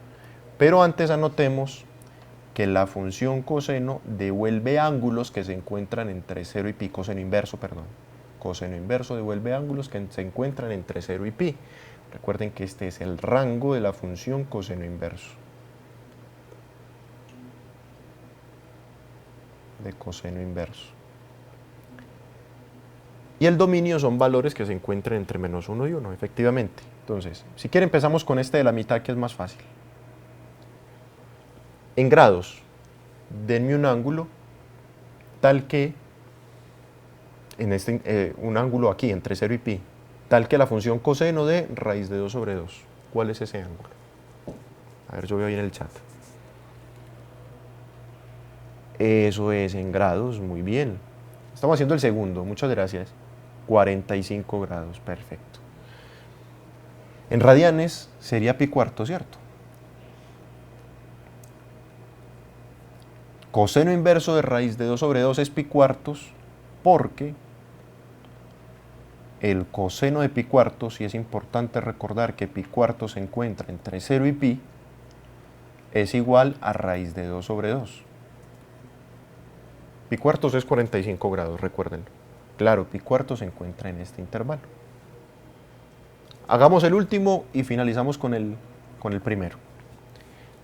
Pero antes anotemos que la función coseno devuelve ángulos que se encuentran entre 0 y pi. Coseno inverso, perdón. Coseno inverso devuelve ángulos que se encuentran entre 0 y pi. Recuerden que este es el rango de la función coseno inverso. De coseno inverso. Y el dominio son valores que se encuentran entre menos 1 y 1, efectivamente. Entonces, si quieren empezamos con este de la mitad, que es más fácil. En grados, denme un ángulo tal que, un ángulo aquí entre 0 y pi, tal que la función coseno de raíz de 2 sobre 2. ¿Cuál es ese ángulo? A ver, yo veo ahí en el chat. Eso es en grados, muy bien. Estamos haciendo el segundo, muchas gracias. 45 grados, perfecto. En radianes sería pi cuarto, ¿cierto? Coseno inverso de raíz de 2 sobre 2 es pi cuartos porque el coseno de pi cuartos, y es importante recordar que pi cuartos se encuentra entre 0 y pi, es igual a raíz de 2 sobre 2. Pi cuartos es 45 grados, recuérdenlo. Claro, pi cuartos se encuentra en este intervalo. Hagamos el último y finalizamos con el primero.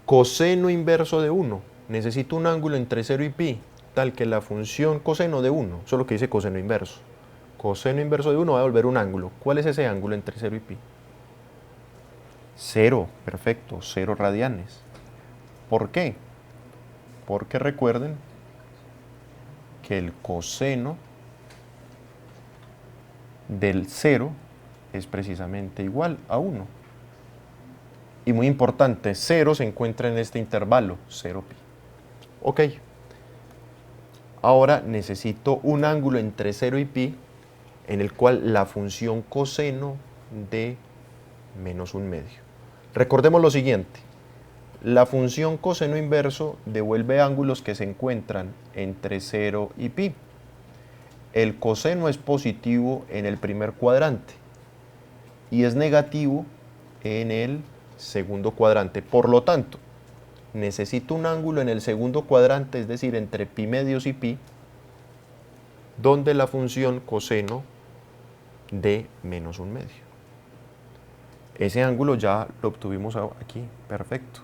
Coseno inverso de 1. Necesito un ángulo entre 0 y pi, tal que la función coseno de 1, solo que dice coseno inverso. Coseno inverso de 1 va a devolver un ángulo. ¿Cuál es ese ángulo entre 0 y pi? 0, perfecto, 0 radianes. ¿Por qué? Porque recuerden que el coseno del 0 es precisamente igual a 1. Y muy importante, 0 se encuentra en este intervalo, 0 pi. Ok. Ahora necesito un ángulo entre 0 y pi en el cual la función coseno de menos un medio. Recordemos lo siguiente. La función coseno inverso devuelve ángulos que se encuentran entre 0 y pi. El coseno es positivo en el primer cuadrante y es negativo en el segundo cuadrante. Por lo tanto, necesito un ángulo en el segundo cuadrante, es decir, entre pi medios y pi, donde la función coseno de menos un medio. Ese ángulo ya lo obtuvimos aquí, perfecto.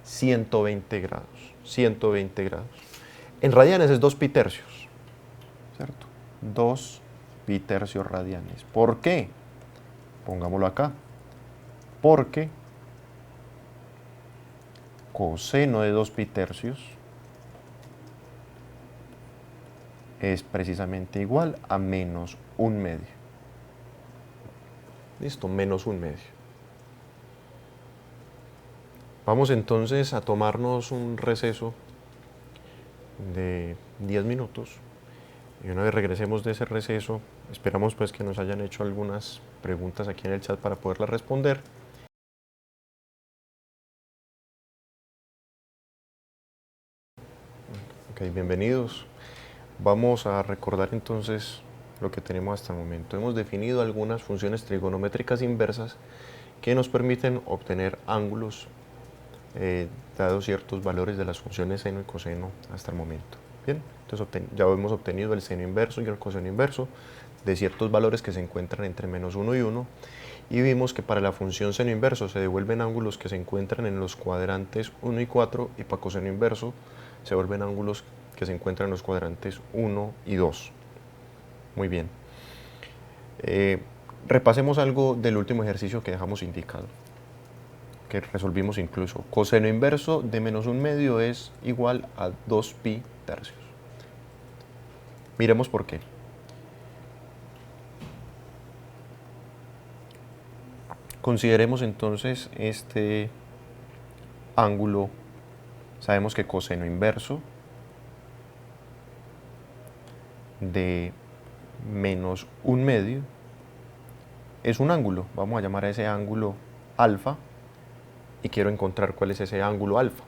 120 grados, 120 grados. En radianes es 2 pi tercios, ¿cierto? 2 pi tercios radianes. ¿Por qué? Pongámoslo acá. Porque coseno de 2 pi tercios es precisamente igual a menos un medio. Listo, menos un medio. Vamos entonces a tomarnos un receso de 10 minutos y una vez regresemos de ese receso, esperamos pues que nos hayan hecho algunas preguntas aquí en el chat para poderlas responder. Ok, bienvenidos. Vamos a recordar entonces lo que tenemos hasta el momento. Hemos definido algunas funciones trigonométricas inversas que nos permiten obtener ángulos dados ciertos valores de las funciones seno y coseno hasta el momento. Bien, entonces ya hemos obtenido el seno inverso y el coseno inverso de ciertos valores que se encuentran entre menos 1 y 1 y vimos que para la función seno inverso se devuelven ángulos que se encuentran en los cuadrantes 1 y 4 y para coseno inverso se devuelven ángulos que se encuentran en los cuadrantes 1 y 2. Muy bien. Repasemos algo del último ejercicio que dejamos indicado, que resolvimos incluso. Coseno inverso de menos 1/2 es igual a 2pi tercios. Miremos por qué. Consideremos entonces este ángulo. Sabemos que coseno inverso de menos 1/2 es un ángulo. Vamos a llamar a ese ángulo alfa y quiero encontrar cuál es ese ángulo alfa.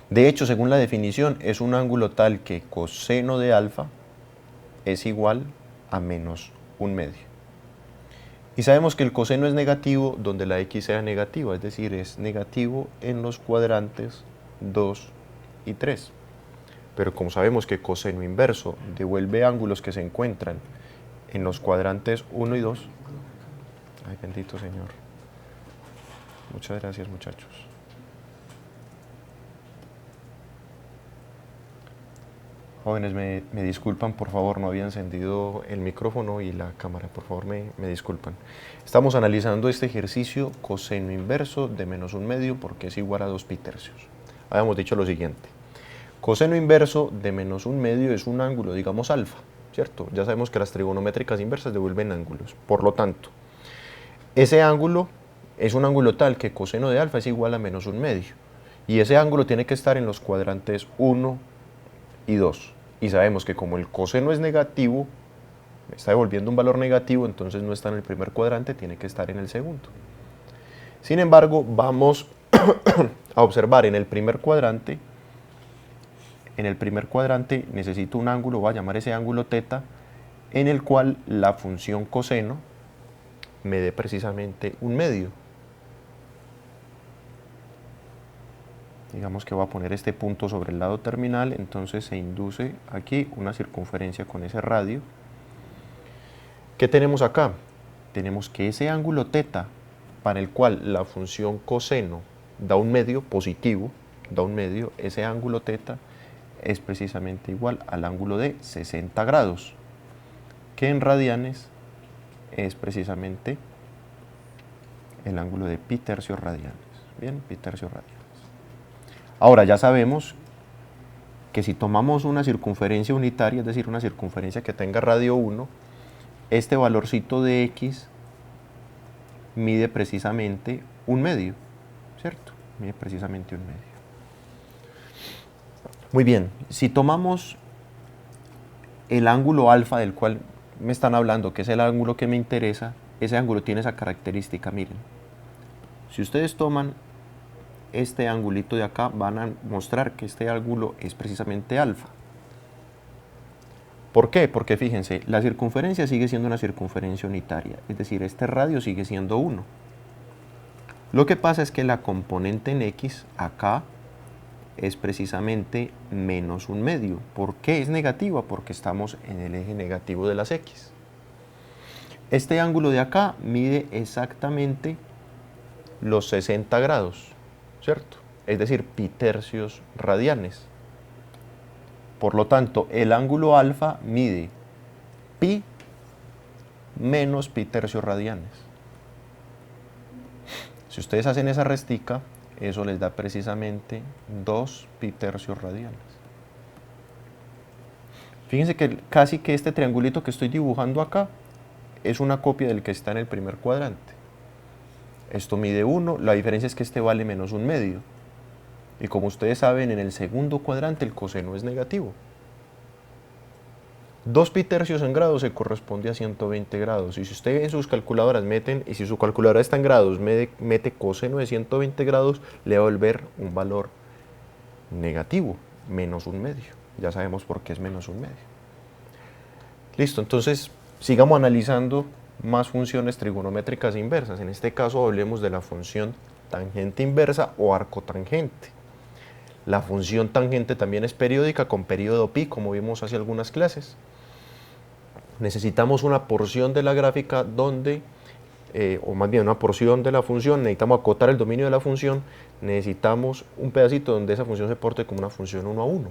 De hecho, según la definición, es un ángulo tal que coseno de alfa es igual a menos 1/2. Y sabemos que el coseno es negativo donde la x sea negativa, es decir, es negativo en los cuadrantes 2 y 3. Pero como sabemos que coseno inverso devuelve ángulos que se encuentran en los cuadrantes 1 y 2, ay bendito Señor, muchas gracias muchachos. Jóvenes, me disculpan, por favor, no había encendido el micrófono y la cámara, por favor me disculpan. Estamos analizando este ejercicio coseno inverso de menos 1/2 porque es igual a 2pi tercios. Habíamos dicho lo siguiente: coseno inverso de menos 1/2 es un ángulo, digamos alfa, ¿cierto? Ya sabemos que las trigonométricas inversas devuelven ángulos. Por lo tanto, ese ángulo es un ángulo tal que coseno de alfa es igual a menos 1/2. Y ese ángulo tiene que estar en los cuadrantes 1 y 2. Y sabemos que como el coseno es negativo, me está devolviendo un valor negativo, entonces no está en el primer cuadrante, tiene que estar en el segundo. Sin embargo, vamos a observar en el primer cuadrante. En el primer cuadrante necesito un ángulo, voy a llamar ese ángulo θ, en el cual la función coseno me dé precisamente 1/2. Digamos que voy a poner este punto sobre el lado terminal, entonces se induce aquí una circunferencia con ese radio. ¿Qué tenemos acá? Tenemos que ese ángulo θ, para el cual la función coseno da 1/2 positivo, da 1/2, ese ángulo θ es precisamente igual al ángulo de 60 grados, que en radianes es precisamente el ángulo de pi tercios radianes. Bien, pi tercios radianes. Ahora ya sabemos que si tomamos una circunferencia unitaria, es decir, una circunferencia que tenga radio 1, este valorcito de x mide precisamente 1/2, ¿cierto? Mide precisamente 1/2. Muy bien, si tomamos el ángulo alfa del cual me están hablando, que es el ángulo que me interesa, ese ángulo tiene esa característica, miren. Si ustedes toman este angulito de acá, van a mostrar que este ángulo es precisamente alfa. ¿Por qué? Porque fíjense, la circunferencia sigue siendo una circunferencia unitaria, es decir, este radio sigue siendo 1. Lo que pasa es que la componente en x acá es precisamente menos 1/2. ¿Por qué es negativa? Porque estamos en el eje negativo de las x. Este ángulo de acá mide exactamente los 60 grados, ¿cierto? Es decir, pi tercios radianes. Por lo tanto, el ángulo alfa mide pi menos pi tercios radianes. Si ustedes hacen esa restica, eso les da precisamente 2 pi tercios radianes. Fíjense que casi que este triangulito que estoy dibujando acá es una copia del que está en el primer cuadrante. Esto mide 1, la diferencia es que este vale menos 1/2. Y como ustedes saben, en el segundo cuadrante el coseno es negativo. 2 pi tercios en grados se corresponde a 120 grados. Y si ustedes en sus calculadoras meten, y si su calculadora está en grados, mete coseno de 120 grados, le va a volver un valor negativo, menos 1/2. Ya sabemos por qué es menos 1/2. Listo, entonces sigamos analizando más funciones trigonométricas inversas. En este caso hablemos de la función tangente inversa o arcotangente. La función tangente también es periódica con periodo pi, como vimos hace algunas clases. necesitamos una porción de la gráfica donde, o más bien una porción de la función, necesitamos acotar el dominio de la función, necesitamos un pedacito donde esa función se porte como una función 1 a 1.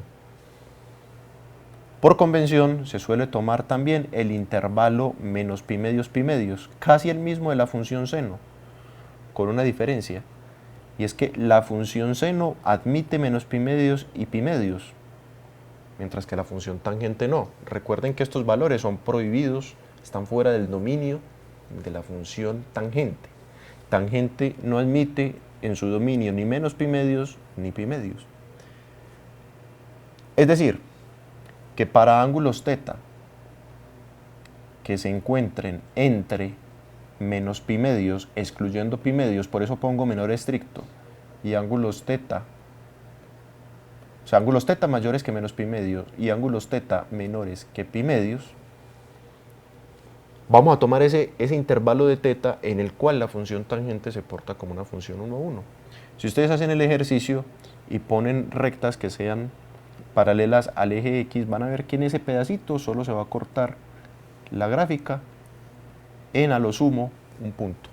Por convención se suele tomar también el intervalo menos pi medios, casi el mismo de la función seno, con una diferencia, y es que la función seno admite menos pi medios y pi medios, mientras que la función tangente no. Recuerden que estos valores son prohibidos, están fuera del dominio de la función tangente. Tangente no admite en su dominio ni menos pi medios ni pi medios. Es decir, que para ángulos θ que se encuentren entre menos pi medios, excluyendo pi medios, por eso pongo menor estricto, y ángulos θ, o sea, ángulos θ mayores que menos pi medios y ángulos θ menores que pi medios, vamos a tomar ese intervalo de θ en el cual la función tangente se porta como una función 1 a 1. Si ustedes hacen el ejercicio y ponen rectas que sean paralelas al eje X, van a ver que en ese pedacito solo se va a cortar la gráfica en a lo sumo un punto.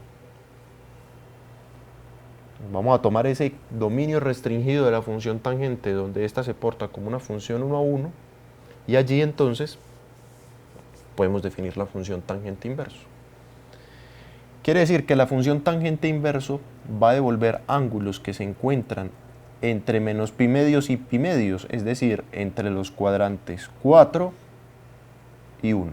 Vamos a tomar ese dominio restringido de la función tangente donde ésta se porta como una función 1 a 1 y allí entonces podemos definir la función tangente inverso. Quiere decir que la función tangente inverso va a devolver ángulos que se encuentran entre menos pi medios y pi medios, es decir, entre los cuadrantes 4 y 1.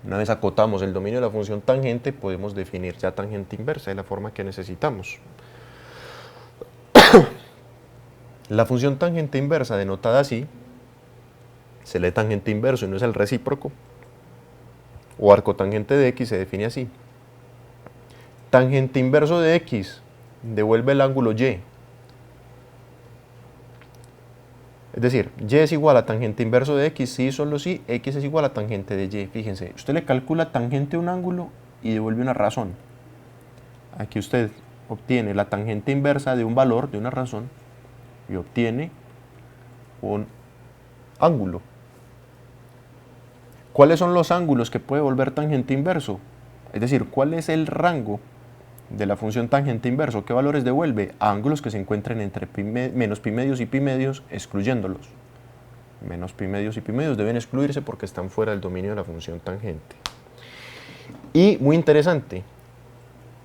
Una vez acotamos el dominio de la función tangente, podemos definir ya tangente inversa de la forma que necesitamos. La función tangente inversa, denotada así, se lee tangente inverso y no es el recíproco, o arcotangente de x se define así. Tangente inverso de x devuelve el ángulo y. Es decir, y es igual a tangente inverso de x, si solo si x es igual a tangente de y. Fíjense, usted le calcula tangente a un ángulo y devuelve una razón. Aquí usted obtiene la tangente inversa de un valor, de una razón, y obtiene un ángulo. ¿Cuáles son los ángulos que puede devolver tangente inverso? Es decir, ¿cuál es el rango de la función tangente inverso? ¿Qué valores devuelve? Ángulos que se encuentren entre menos pi medios y pi medios, excluyéndolos. Menos pi medios y pi medios deben excluirse porque están fuera del dominio de la función tangente. Y muy interesante,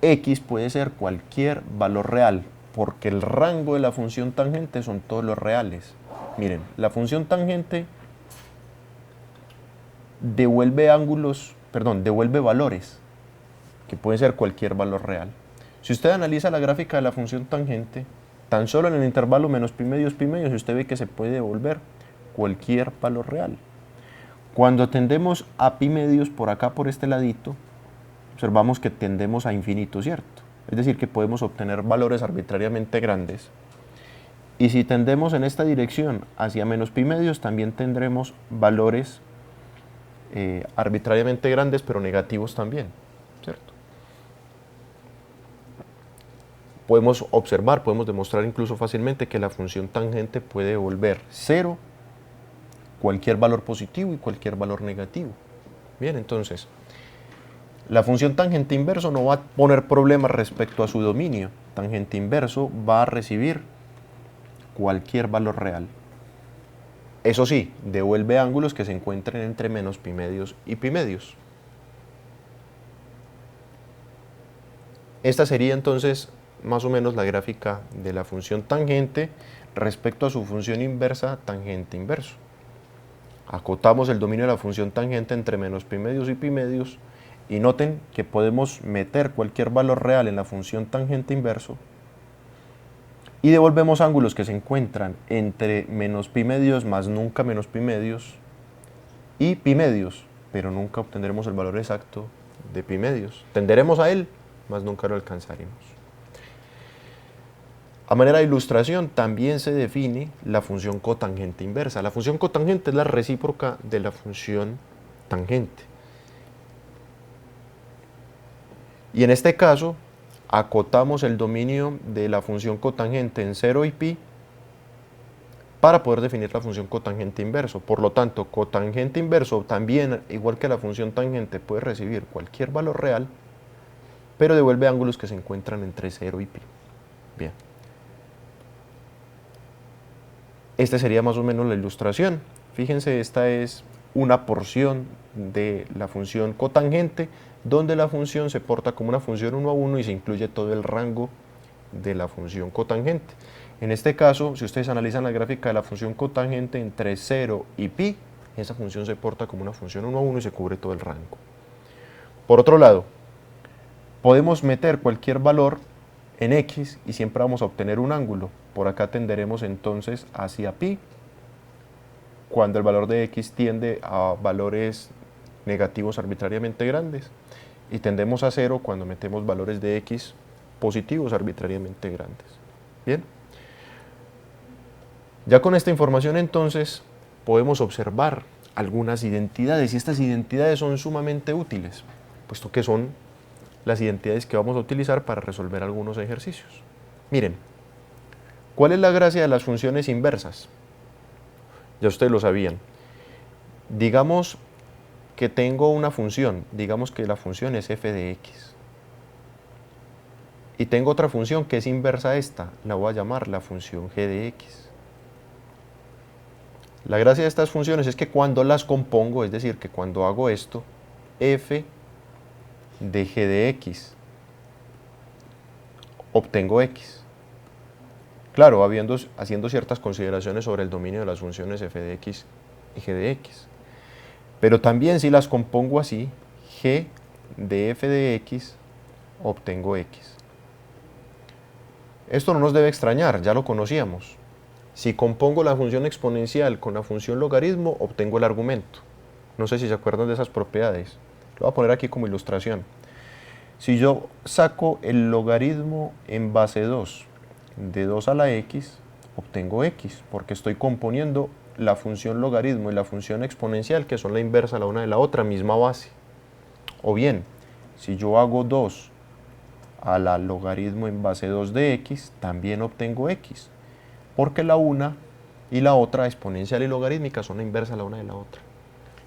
x puede ser cualquier valor real, porque el rango de la función tangente son todos los reales. Miren, la función tangente devuelve valores, que pueden ser cualquier valor real. Si usted analiza la gráfica de la función tangente, tan solo en el intervalo menos pi medios, usted ve que se puede devolver cualquier valor real. Cuando tendemos a pi medios por acá, por este ladito, observamos que tendemos a infinito, ¿cierto? Es decir, que podemos obtener valores arbitrariamente grandes. Y si tendemos en esta dirección hacia menos pi medios, también tendremos valores arbitrariamente grandes, pero negativos también, ¿cierto? Podemos observar, podemos demostrar incluso fácilmente que la función tangente puede devolver 0, cualquier valor positivo y cualquier valor negativo. Bien, entonces, la función tangente inverso no va a poner problemas respecto a su dominio. Tangente inverso va a recibir cualquier valor real. Eso sí, devuelve ángulos que se encuentren entre menos pi medios y pi medios. Esta sería entonces más o menos la gráfica de la función tangente respecto a su función inversa tangente inverso. Acotamos el dominio de la función tangente entre menos pi medios y pi medios y noten que podemos meter cualquier valor real en la función tangente inverso y devolvemos ángulos que se encuentran entre menos pi medios más nunca menos pi medios y pi medios, pero nunca obtendremos el valor exacto de pi medios. Tenderemos a él, mas nunca lo alcanzaremos. A manera de ilustración, también se define la función cotangente inversa. La función cotangente es la recíproca de la función tangente. Y en este caso, acotamos el dominio de la función cotangente en 0 y pi para poder definir la función cotangente inverso. Por lo tanto, cotangente inverso también, igual que la función tangente, puede recibir cualquier valor real, pero devuelve ángulos que se encuentran entre 0 y pi. Bien. Esta sería más o menos la ilustración. Fíjense, esta es una porción de la función cotangente, donde la función se porta como una función 1 a 1 y se incluye todo el rango de la función cotangente. En este caso, si ustedes analizan la gráfica de la función cotangente entre 0 y pi, esa función se porta como una función 1 a 1 y se cubre todo el rango. Por otro lado, podemos meter cualquier valor en x y siempre vamos a obtener un ángulo. Por acá tenderemos entonces hacia pi, cuando el valor de x tiende a valores negativos arbitrariamente grandes, y tendemos a 0 cuando metemos valores de x positivos arbitrariamente grandes. Bien. Ya con esta información entonces podemos observar algunas identidades, y estas identidades son sumamente útiles, puesto que son las identidades que vamos a utilizar para resolver algunos ejercicios. Miren, ¿cuál es la gracia de las funciones inversas? Ya ustedes lo sabían. Digamos que tengo una función, digamos que la función es f de x. Y tengo otra función que es inversa a esta, la voy a llamar la función g de x. La gracia de estas funciones es que cuando las compongo, es decir, que cuando hago esto, f de g de x, obtengo x. Claro, haciendo ciertas consideraciones sobre el dominio de las funciones f de x y g de x. Pero también si las compongo así, g de f de x, obtengo x. Esto no nos debe extrañar, ya lo conocíamos. Si compongo la función exponencial con la función logaritmo, obtengo el argumento. No sé si se acuerdan de esas propiedades. Lo voy a poner aquí como ilustración. Si yo saco el logaritmo en base 2 de 2 a la x, obtengo x, porque estoy componiendo la función logaritmo y la función exponencial, que son la inversa la una de la otra, misma base. O bien, si yo hago 2 a la logaritmo en base 2 de x, también obtengo x, porque la una y la otra, exponencial y logarítmica, son la inversa la una de la otra.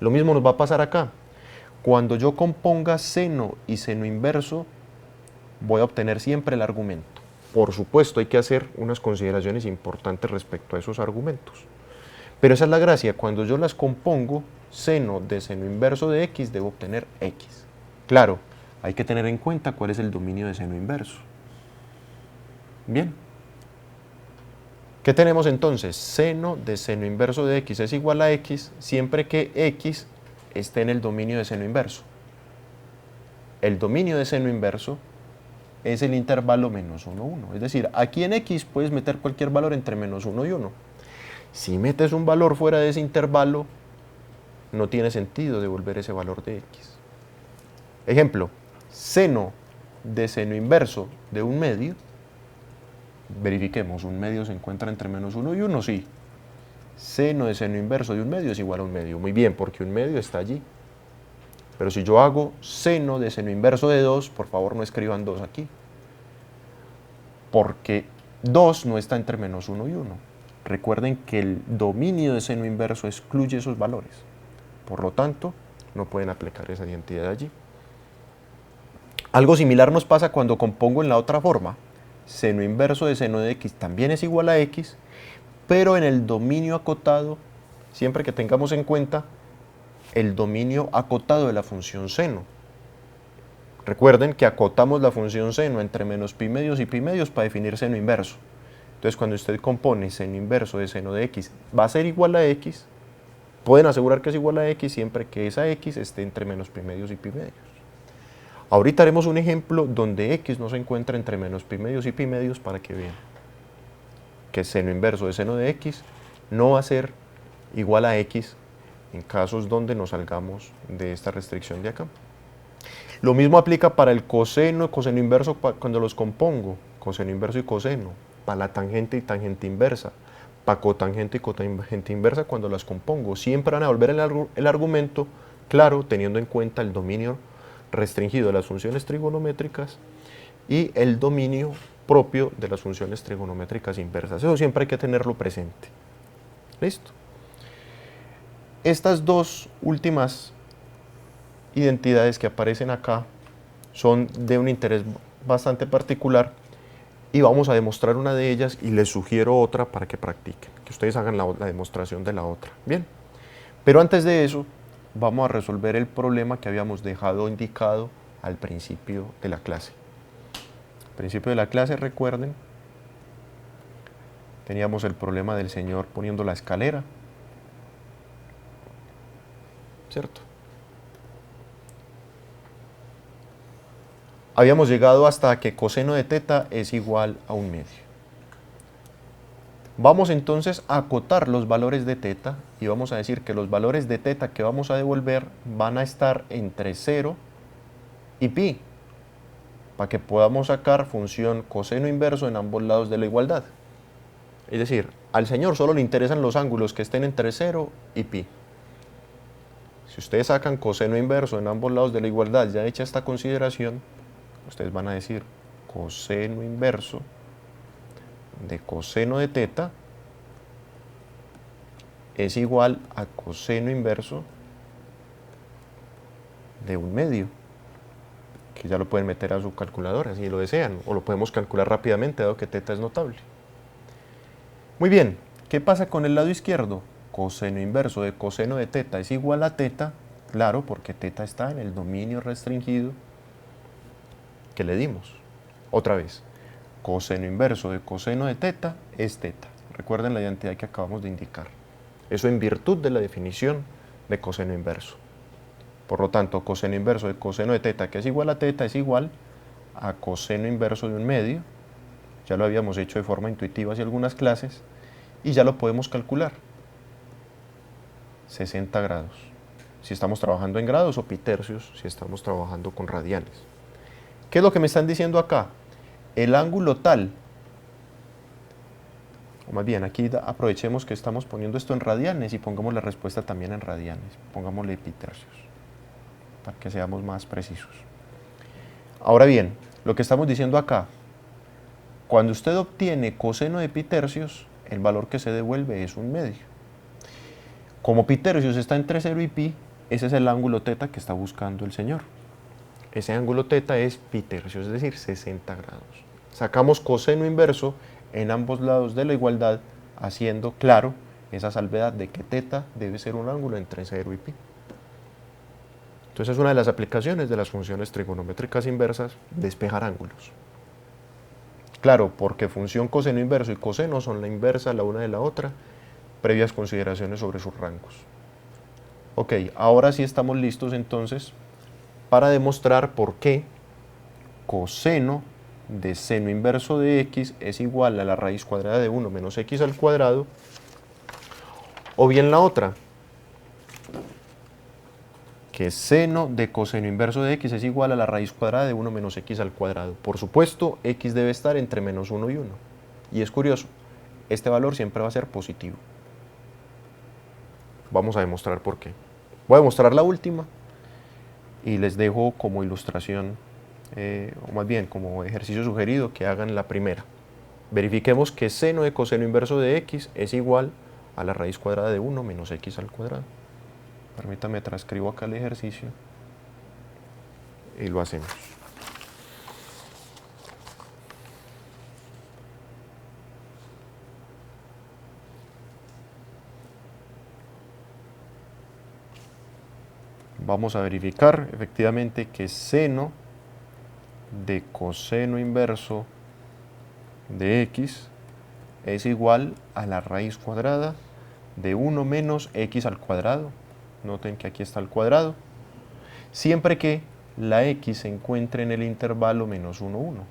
Lo mismo nos va a pasar acá. Cuando yo componga seno y seno inverso, voy a obtener siempre el argumento. Por supuesto, hay que hacer unas consideraciones importantes respecto a esos argumentos. Pero esa es la gracia, cuando yo las compongo, seno de seno inverso de x, debo obtener x. Claro, hay que tener en cuenta cuál es el dominio de seno inverso. Bien. ¿Qué tenemos entonces? Seno de seno inverso de x es igual a x siempre que x esté en el dominio de seno inverso. El dominio de seno inverso es el intervalo menos 1, 1. Es decir, aquí en x puedes meter cualquier valor entre menos 1 y 1. Si metes un valor fuera de ese intervalo, no tiene sentido devolver ese valor de x. Ejemplo, seno de seno inverso de un medio. Verifiquemos, un medio se encuentra entre menos 1 y 1, sí. Seno de seno inverso de un medio es igual a un medio. Muy bien, porque un medio está allí. Pero si yo hago seno de seno inverso de 2, por favor no escriban 2 aquí. Porque 2 no está entre menos 1 y 1. Recuerden que el dominio de seno inverso excluye esos valores. Por lo tanto, no pueden aplicar esa identidad allí. Algo similar nos pasa cuando compongo en la otra forma. Seno inverso de seno de x también es igual a x, pero en el dominio acotado, siempre que tengamos en cuenta el dominio acotado de la función seno. Recuerden que acotamos la función seno entre menos pi medios y pi medios para definir seno inverso. Entonces, cuando usted compone seno inverso de seno de x, va a ser igual a x, pueden asegurar que es igual a x siempre que esa x esté entre menos pi medios y pi medios. Ahorita haremos un ejemplo donde x no se encuentra entre menos pi medios y pi medios para que vean que seno inverso de seno de x no va a ser igual a x en casos donde nos salgamos de esta restricción de acá. Lo mismo aplica para el coseno y coseno inverso cuando los compongo, coseno inverso y coseno, para la tangente y tangente inversa, para cotangente y cotangente inversa cuando las compongo. Siempre van a volver el argumento, claro, teniendo en cuenta el dominio restringido de las funciones trigonométricas y el dominio propio de las funciones trigonométricas inversas. Eso siempre hay que tenerlo presente. Listo. Estas dos últimas identidades que aparecen acá son de un interés bastante particular y vamos a demostrar una de ellas y les sugiero otra para que practiquen, que ustedes hagan la demostración de la otra. Bien, pero antes de eso vamos a resolver el problema que habíamos dejado indicado al principio de la clase. Al principio de la clase, recuerden, teníamos el problema del señor poniendo la escalera, ¿cierto? Habíamos llegado hasta que coseno de teta es igual a 1/2. Vamos entonces a acotar los valores de teta y vamos a decir que los valores de teta que vamos a devolver van a estar entre 0 y pi, para que podamos sacar función coseno inverso en ambos lados de la igualdad. Es decir, al señor solo le interesan los ángulos que estén entre 0 y pi. Si ustedes sacan coseno inverso en ambos lados de la igualdad, ya hecha esta consideración, ustedes van a decir coseno inverso de coseno de teta es igual a coseno inverso de 1/2, que ya lo pueden meter a su calculadora si lo desean, o lo podemos calcular rápidamente dado que teta es notable. Muy bien, ¿qué pasa con el lado izquierdo? Coseno inverso de coseno de teta es igual a teta, claro, porque teta está en el dominio restringido que le dimos. Otra vez, coseno inverso de coseno de teta es teta. Recuerden la identidad que acabamos de indicar. Eso en virtud de la definición de coseno inverso. Por lo tanto, coseno inverso de coseno de teta, que es igual a teta, es igual a coseno inverso de 1/2. Ya lo habíamos hecho de forma intuitiva hace algunas clases y ya lo podemos calcular. 60 grados. Si estamos trabajando en grados, o pi tercios si estamos trabajando con radianes. ¿Qué es lo que me están diciendo acá? El ángulo tal, o más bien aquí aprovechemos que estamos poniendo esto en radianes y pongamos la respuesta también en radianes. Pongámosle pi tercios para que seamos más precisos. Ahora bien, lo que estamos diciendo acá, cuando usted obtiene coseno de pi tercios, el valor que se devuelve es 1/2. Como pi tercios está entre 0 y pi, ese es el ángulo teta que está buscando el señor. Ese ángulo teta es pi tercios, es decir, 60 grados. Sacamos coseno inverso en ambos lados de la igualdad, haciendo claro esa salvedad de que teta debe ser un ángulo entre 0 y pi. Entonces es una de las aplicaciones de las funciones trigonométricas inversas, despejar ángulos. Claro, porque función coseno inverso y coseno son la inversa la una de la otra, previas consideraciones sobre sus rangos. Ok, ahora sí estamos listos entonces para demostrar por qué coseno de seno inverso de x es igual a la raíz cuadrada de 1 menos x al cuadrado, o bien la otra, que seno de coseno inverso de x es igual a la raíz cuadrada de 1 menos x al cuadrado. Por supuesto, x debe estar entre menos 1 y 1. Y es curioso, este valor siempre va a ser positivo. Vamos a demostrar por qué. Voy a demostrar la última y les dejo como ilustración, o más bien como ejercicio sugerido, que hagan la primera. Verifiquemos que seno de coseno inverso de x es igual a la raíz cuadrada de 1 menos x al cuadrado. Permítame, transcribo acá el ejercicio y lo hacemos. Vamos a verificar efectivamente que seno de coseno inverso de x es igual a la raíz cuadrada de 1 menos x al cuadrado. Noten que aquí está el cuadrado, siempre que la x se encuentre en el intervalo menos 1, 1,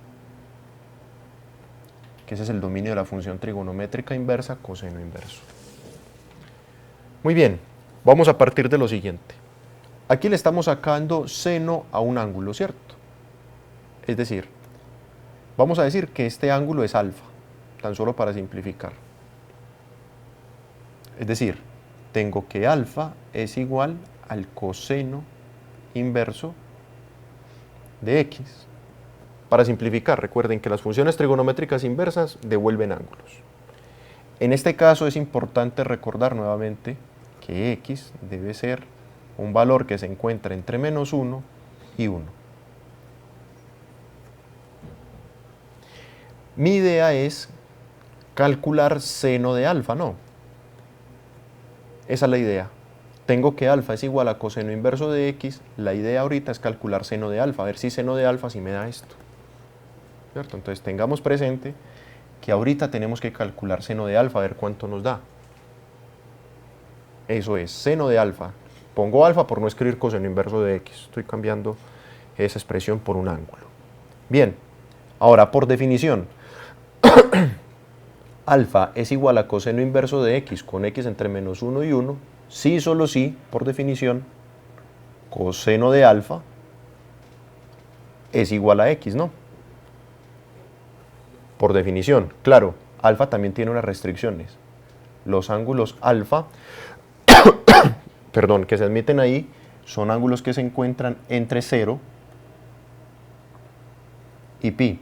que ese es el dominio de la función trigonométrica inversa coseno inverso. Muy bien, vamos a partir de lo siguiente. Aquí le estamos sacando seno a un ángulo, ¿cierto? Es decir, vamos a decir que este ángulo es alfa, tan solo para simplificar. Es decir, tengo que alfa es igual al coseno inverso de x. Para simplificar, recuerden que las funciones trigonométricas inversas devuelven ángulos. En este caso es importante recordar nuevamente que x debe ser un valor que se encuentra entre menos 1 y 1. Mi idea es calcular seno de alfa, ¿no? Esa es la idea. Tengo que alfa es igual a coseno inverso de x. La idea ahorita es calcular seno de alfa, a ver si seno de alfa sí me da esto. ¿Cierto? Entonces tengamos presente que ahorita tenemos que calcular seno de alfa, a ver cuánto nos da. Eso es, seno de alfa. Pongo alfa por no escribir coseno inverso de x. Estoy cambiando esa expresión por un ángulo. Bien, ahora por definición, alfa es igual a coseno inverso de x con x entre menos 1 y 1. Sí, solo sí, por definición, coseno de alfa es igual a x, ¿no? Por definición, claro, alfa también tiene unas restricciones. Los ángulos alfa, perdón, que se admiten ahí, son ángulos que se encuentran entre 0 y pi.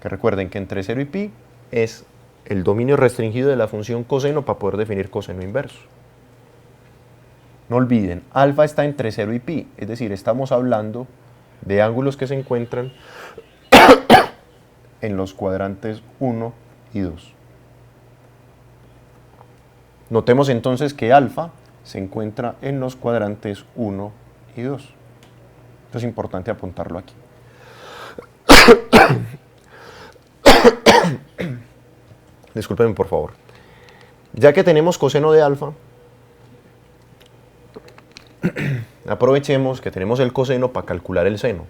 Que recuerden que entre 0 y pi es el dominio restringido de la función coseno para poder definir coseno inverso. No olviden, alfa está entre 0 y pi, es decir, estamos hablando de ángulos que se encuentran en los cuadrantes 1 y 2. Notemos entonces que alfa se encuentra en los cuadrantes 1 y 2. Esto es importante apuntarlo aquí. Discúlpenme por favor. Ya que tenemos coseno de alfa, aprovechemos que tenemos el coseno para calcular el seno,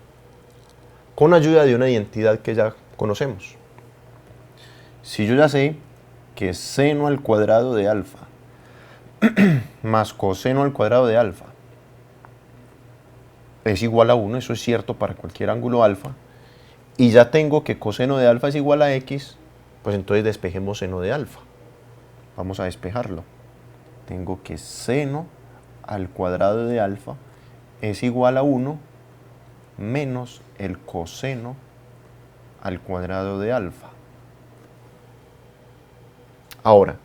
con ayuda de una identidad que ya conocemos. Si yo ya sé que seno al cuadrado de alfa más coseno al cuadrado de alfa es igual a 1, eso es cierto para cualquier ángulo alfa, y ya tengo que coseno de alfa es igual a x, pues entonces despejemos seno de alfa. Vamos a despejarlo. Tengo que seno al cuadrado de alfa es igual a 1 menos el coseno al cuadrado de alfa. Ahora,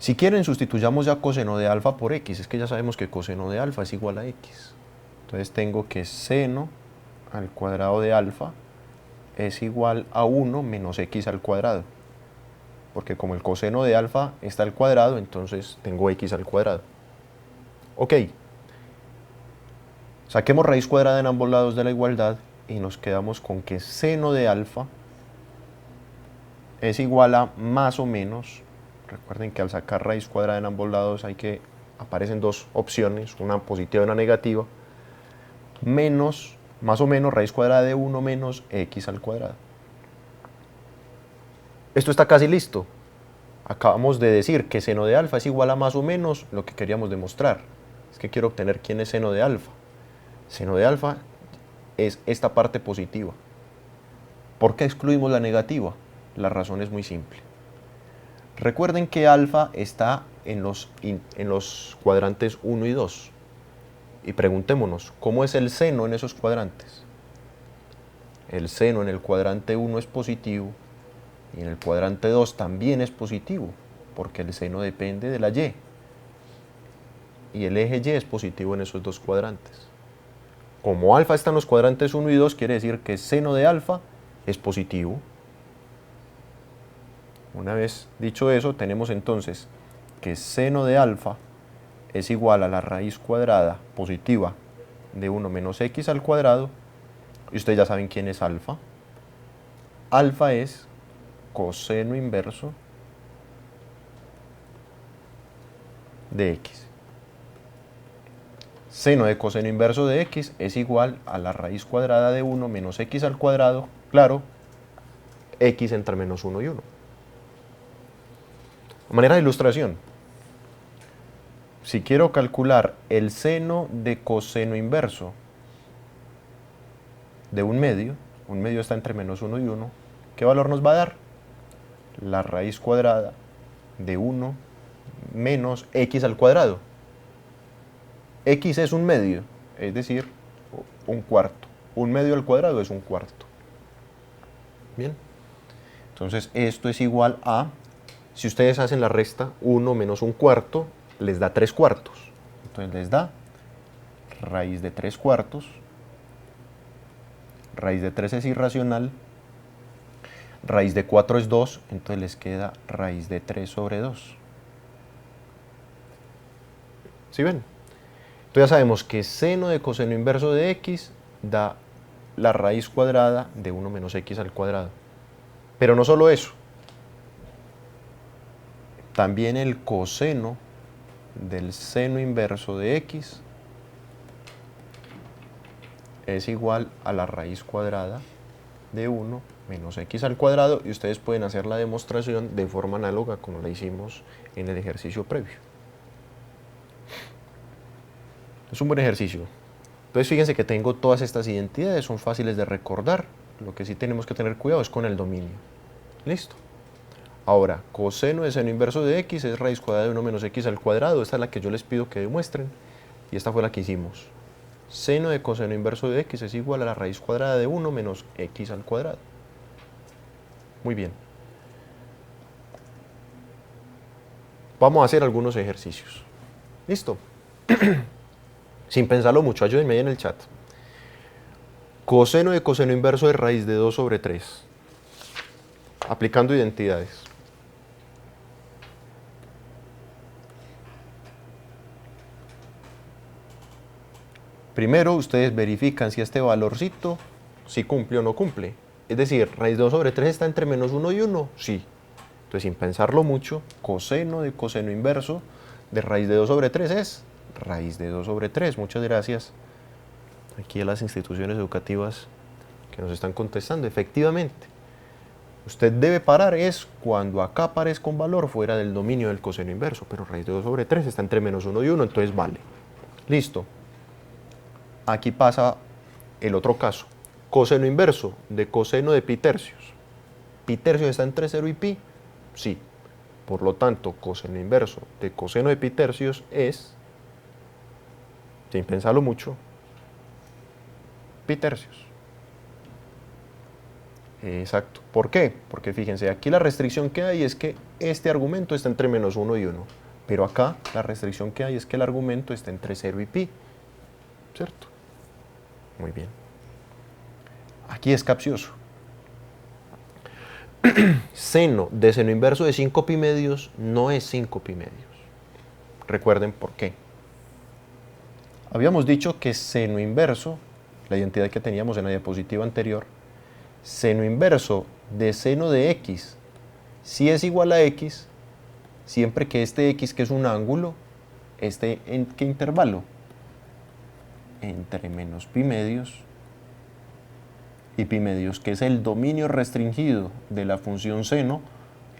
si quieren sustituyamos ya coseno de alfa por x, es que ya sabemos que coseno de alfa es igual a x. Entonces tengo que seno al cuadrado de alfa es igual a 1 menos x al cuadrado. Porque como el coseno de alfa está al cuadrado, entonces tengo x al cuadrado. Ok. Saquemos raíz cuadrada en ambos lados de la igualdad y nos quedamos con que seno de alfa es igual a más o menos, recuerden que al sacar raíz cuadrada en ambos lados aparecen dos opciones, una positiva y una negativa, menos, más o menos, raíz cuadrada de 1 menos x al cuadrado. Esto está casi listo. Acabamos de decir que seno de alfa es igual a más o menos lo que queríamos demostrar. Es que quiero obtener quién es seno de alfa. Seno de alfa es esta parte positiva. ¿Por qué excluimos la negativa? La razón es muy simple. Recuerden que alfa está en los cuadrantes 1 y 2. Y preguntémonos, ¿cómo es el seno en esos cuadrantes? El seno en el cuadrante 1 es positivo y en el cuadrante 2 también es positivo, porque el seno depende de la y. Y el eje y es positivo en esos dos cuadrantes. Como alfa está en los cuadrantes 1 y 2, quiere decir que seno de alfa es positivo. Una vez dicho eso, tenemos entonces que seno de alfa es igual a la raíz cuadrada positiva de 1 menos x al cuadrado. Y ustedes ya saben quién es alfa. Alfa es coseno inverso de x. Seno de coseno inverso de x es igual a la raíz cuadrada de 1 menos x al cuadrado, claro, x entre menos 1 y 1. A manera de ilustración, si quiero calcular el seno de coseno inverso de un medio está entre menos 1 y 1, ¿qué valor nos va a dar? La raíz cuadrada de 1 menos x al cuadrado. X es un medio, es decir, un cuarto. Un medio al cuadrado es un cuarto. Bien. Entonces esto es igual a, si ustedes hacen la resta, 1 menos 1/4 les da 3/4. Entonces les da raíz de 3/4. Raíz de 3 es irracional. Raíz de 4 es 2, entonces les queda raíz de 3 sobre 2. ¿Sí ven? Entonces ya sabemos que seno de coseno inverso de x da la raíz cuadrada de 1 menos x al cuadrado. Pero no solo eso. También el coseno del seno inverso de x es igual a la raíz cuadrada de 1 menos x al cuadrado, y ustedes pueden hacer la demostración de forma análoga como la hicimos en el ejercicio previo. Es un buen ejercicio. Entonces fíjense que tengo todas estas identidades, son fáciles de recordar. Lo que sí tenemos que tener cuidado es con el dominio. Listo. Ahora, coseno de seno inverso de x es raíz cuadrada de 1 menos x al cuadrado. Esta es la que yo les pido que demuestren, y esta fue la que hicimos. Seno de coseno inverso de x es igual a la raíz cuadrada de 1 menos x al cuadrado. Muy bien. Vamos a hacer algunos ejercicios. ¿Listo? Sin pensarlo mucho, ayúdenme ahí en el chat. Coseno de coseno inverso de raíz de 2 sobre 3. Aplicando identidades. Primero, ustedes verifican si este valorcito, si cumple o no cumple. Es decir, raíz de 2 sobre 3 está entre menos 1 y 1, sí. Entonces, sin pensarlo mucho, coseno de coseno inverso de raíz de 2 sobre 3 es raíz de 2 sobre 3. Muchas gracias aquí a las instituciones educativas que nos están contestando. Efectivamente, usted debe parar es cuando acá aparezca un valor fuera del dominio del coseno inverso, pero raíz de 2 sobre 3 está entre menos 1 y 1, entonces vale. Listo. Aquí pasa el otro caso. Coseno inverso de coseno de pi tercios. ¿Pi tercios está entre 0 y pi? Sí. Por lo tanto, coseno inverso de coseno de pi tercios es, sin pensarlo mucho, pi tercios. Exacto. ¿Por qué? Porque fíjense, aquí la restricción que hay es que este argumento está entre menos 1 y 1. Pero acá la restricción que hay es que el argumento está entre 0 y pi. ¿Cierto? Muy bien. Aquí es capcioso. Seno de seno inverso de 5 pi medios no es 5 pi medios. Recuerden por qué. Habíamos dicho que seno inverso, la identidad que teníamos en la diapositiva anterior, seno inverso de seno de x, si es igual a x, siempre que este x, que es un ángulo, esté en ¿qué intervalo? Entre menos pi medios y pi medios, que es el dominio restringido de la función seno,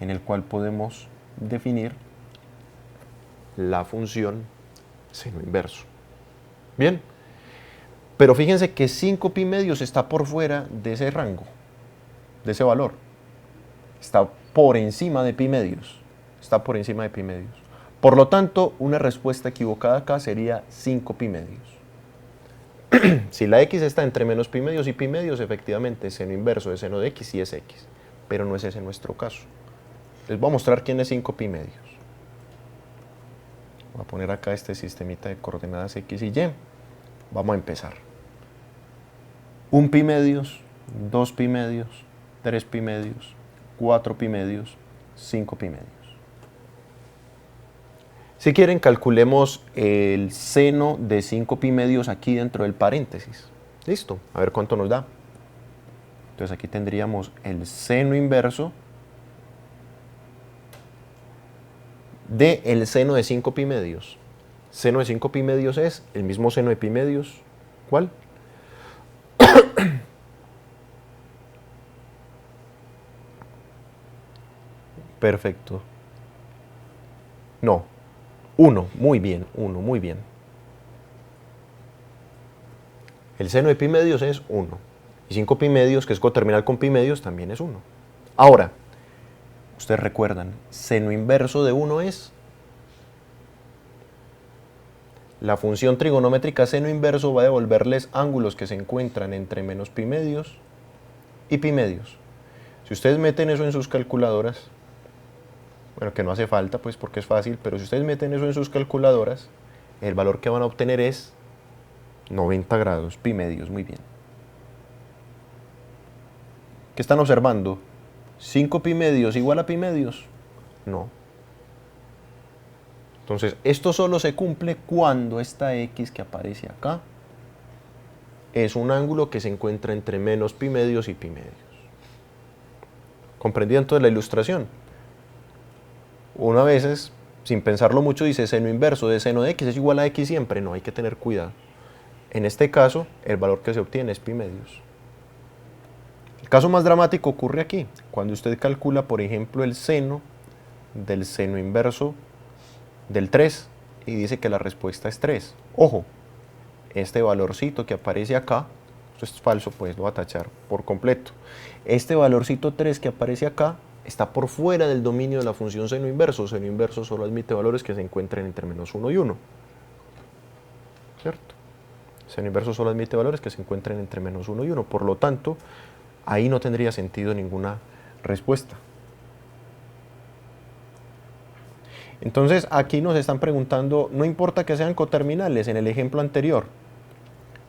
en el cual podemos definir la función seno inverso. Bien, pero fíjense que 5 pi medios está por fuera de ese rango, de ese valor. Está por encima de pi medios. Está por encima de pi medios. Por lo tanto, una respuesta equivocada acá sería 5 pi medios. Si la x está entre menos pi medios y pi medios, efectivamente, seno inverso de seno de x sí es x, pero no es ese nuestro caso. Les voy a mostrar quién es 5 pi medios. Voy a poner acá este sistemita de coordenadas x y y. Vamos a empezar. 1 pi medios, 2 pi medios, 3 pi medios, 4 pi medios, 5 pi medios. Si quieren, calculemos el seno de 5 pi medios aquí dentro del paréntesis. Listo, a ver cuánto nos da. Entonces aquí tendríamos el seno inverso de el seno de 5 pi medios. Seno de 5 pi medios es el mismo seno de pi medios. ¿Cuál? Perfecto. No. 1, muy bien, 1, muy bien. El seno de pi medios es 1. Y 5 pi medios, que es coterminal con pi medios, también es 1. Ahora, ustedes recuerdan, seno inverso de 1 es la función trigonométrica seno inverso va a devolverles ángulos que se encuentran entre menos pi medios y pi medios. Si ustedes meten eso en sus calculadoras, bueno, que no hace falta pues porque es fácil, pero si ustedes meten eso en sus calculadoras, el valor que van a obtener es 90 grados, pi medios, muy bien. ¿Qué están observando? ¿5 pi medios igual a pi medios? No. Entonces, esto solo se cumple cuando esta x que aparece acá es un ángulo que se encuentra entre menos pi medios y pi medios. ¿Comprendían entonces la ilustración? Una vez, sin pensarlo mucho, dice seno inverso de seno de x es igual a x siempre. No, hay que tener cuidado. En este caso, el valor que se obtiene es pi medios. El caso más dramático ocurre aquí, cuando usted calcula, por ejemplo, el seno del seno inverso del 3 y dice que la respuesta es 3. Ojo, este valorcito que aparece acá, esto es falso, pues lo voy a tachar por completo. Este valorcito 3 que aparece acá está por fuera del dominio de la función seno inverso. Seno inverso solo admite valores que se encuentren entre menos 1 y 1. ¿Cierto? Seno inverso solo admite valores que se encuentren entre menos 1 y 1. Por lo tanto, ahí no tendría sentido ninguna respuesta. Entonces, aquí nos están preguntando, no importa que sean coterminales, en el ejemplo anterior.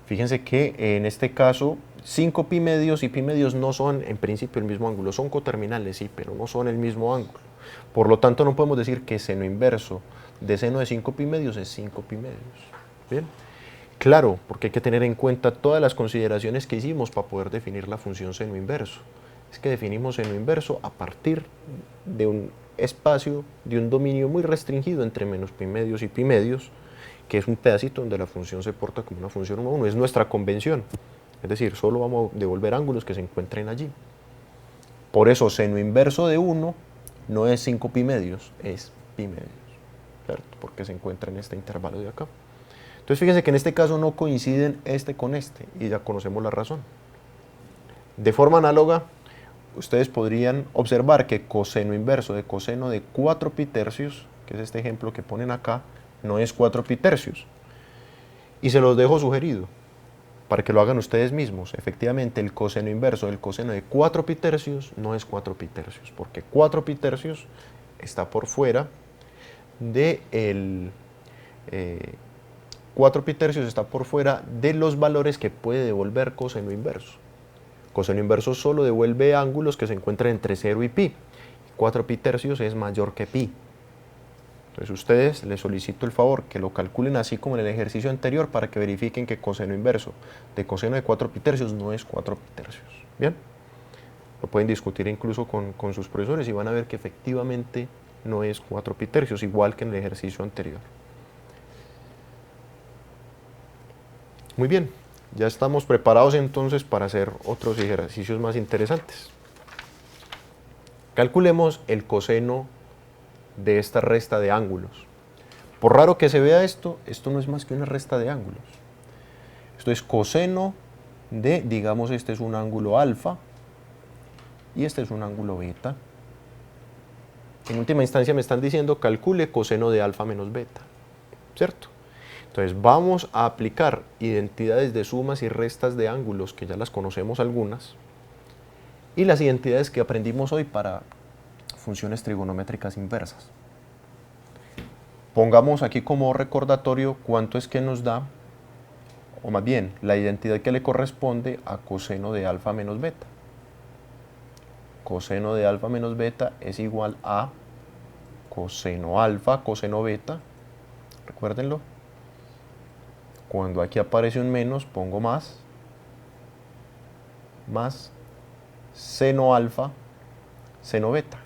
Fíjense que en este caso, 5 pi medios y pi medios no son en principio el mismo ángulo, son coterminales, sí, pero no son el mismo ángulo. Por lo tanto, no podemos decir que seno inverso de seno de 5 pi medios es 5 pi medios. ¿Bien? Claro, porque hay que tener en cuenta todas las consideraciones que hicimos para poder definir la función seno inverso. Es que definimos seno inverso a partir de un espacio, de un dominio muy restringido entre menos pi medios y pi medios, que es un pedacito donde la función se porta como una función 1 a 1, es nuestra convención. Es decir, solo vamos a devolver ángulos que se encuentren allí. Por eso seno inverso de 1 no es 5 pi medios, es pi medios, ¿cierto? Porque se encuentra en este intervalo de acá. Entonces fíjense que en este caso no coinciden este con este, y ya conocemos la razón. De forma análoga, ustedes podrían observar que coseno inverso de coseno de 4 pi tercios, que es este ejemplo que ponen acá, no es 4 pi tercios. Y se los dejo sugerido, para que lo hagan ustedes mismos. Efectivamente, el coseno inverso del coseno de 4 pi tercios no es 4 pi tercios, porque 4 pi tercios está por fuera de 4 pi tercios está por fuera de los valores que puede devolver coseno inverso. Coseno inverso solo devuelve ángulos que se encuentran entre 0 y pi. 4 pi tercios es mayor que pi. Entonces ustedes les solicito el favor que lo calculen así como en el ejercicio anterior para que verifiquen que coseno inverso de coseno de 4 pi tercios no es 4 pi tercios. ¿Bien? Lo pueden discutir incluso con sus profesores y van a ver que efectivamente no es 4 pi tercios, igual que en el ejercicio anterior. Muy bien, ya estamos preparados entonces para hacer otros ejercicios más interesantes. Calculemos el coseno de esta resta de ángulos. Por raro que se vea esto no es más que una resta de ángulos. Esto es coseno de, digamos, este es un ángulo alfa y este es un ángulo beta. En última instancia me están diciendo calcule coseno de alfa menos beta, ¿cierto? Entonces vamos a aplicar identidades de sumas y restas de ángulos, que ya las conocemos algunas, y las identidades que aprendimos hoy para funciones trigonométricas inversas. Pongamos aquí como recordatorio cuánto es que nos da, o más bien, la identidad que le corresponde a coseno de alfa menos beta. Coseno de alfa menos beta es igual a coseno alfa, coseno beta, recuérdenlo. Cuando aquí aparece un menos, pongo más seno alfa, seno beta.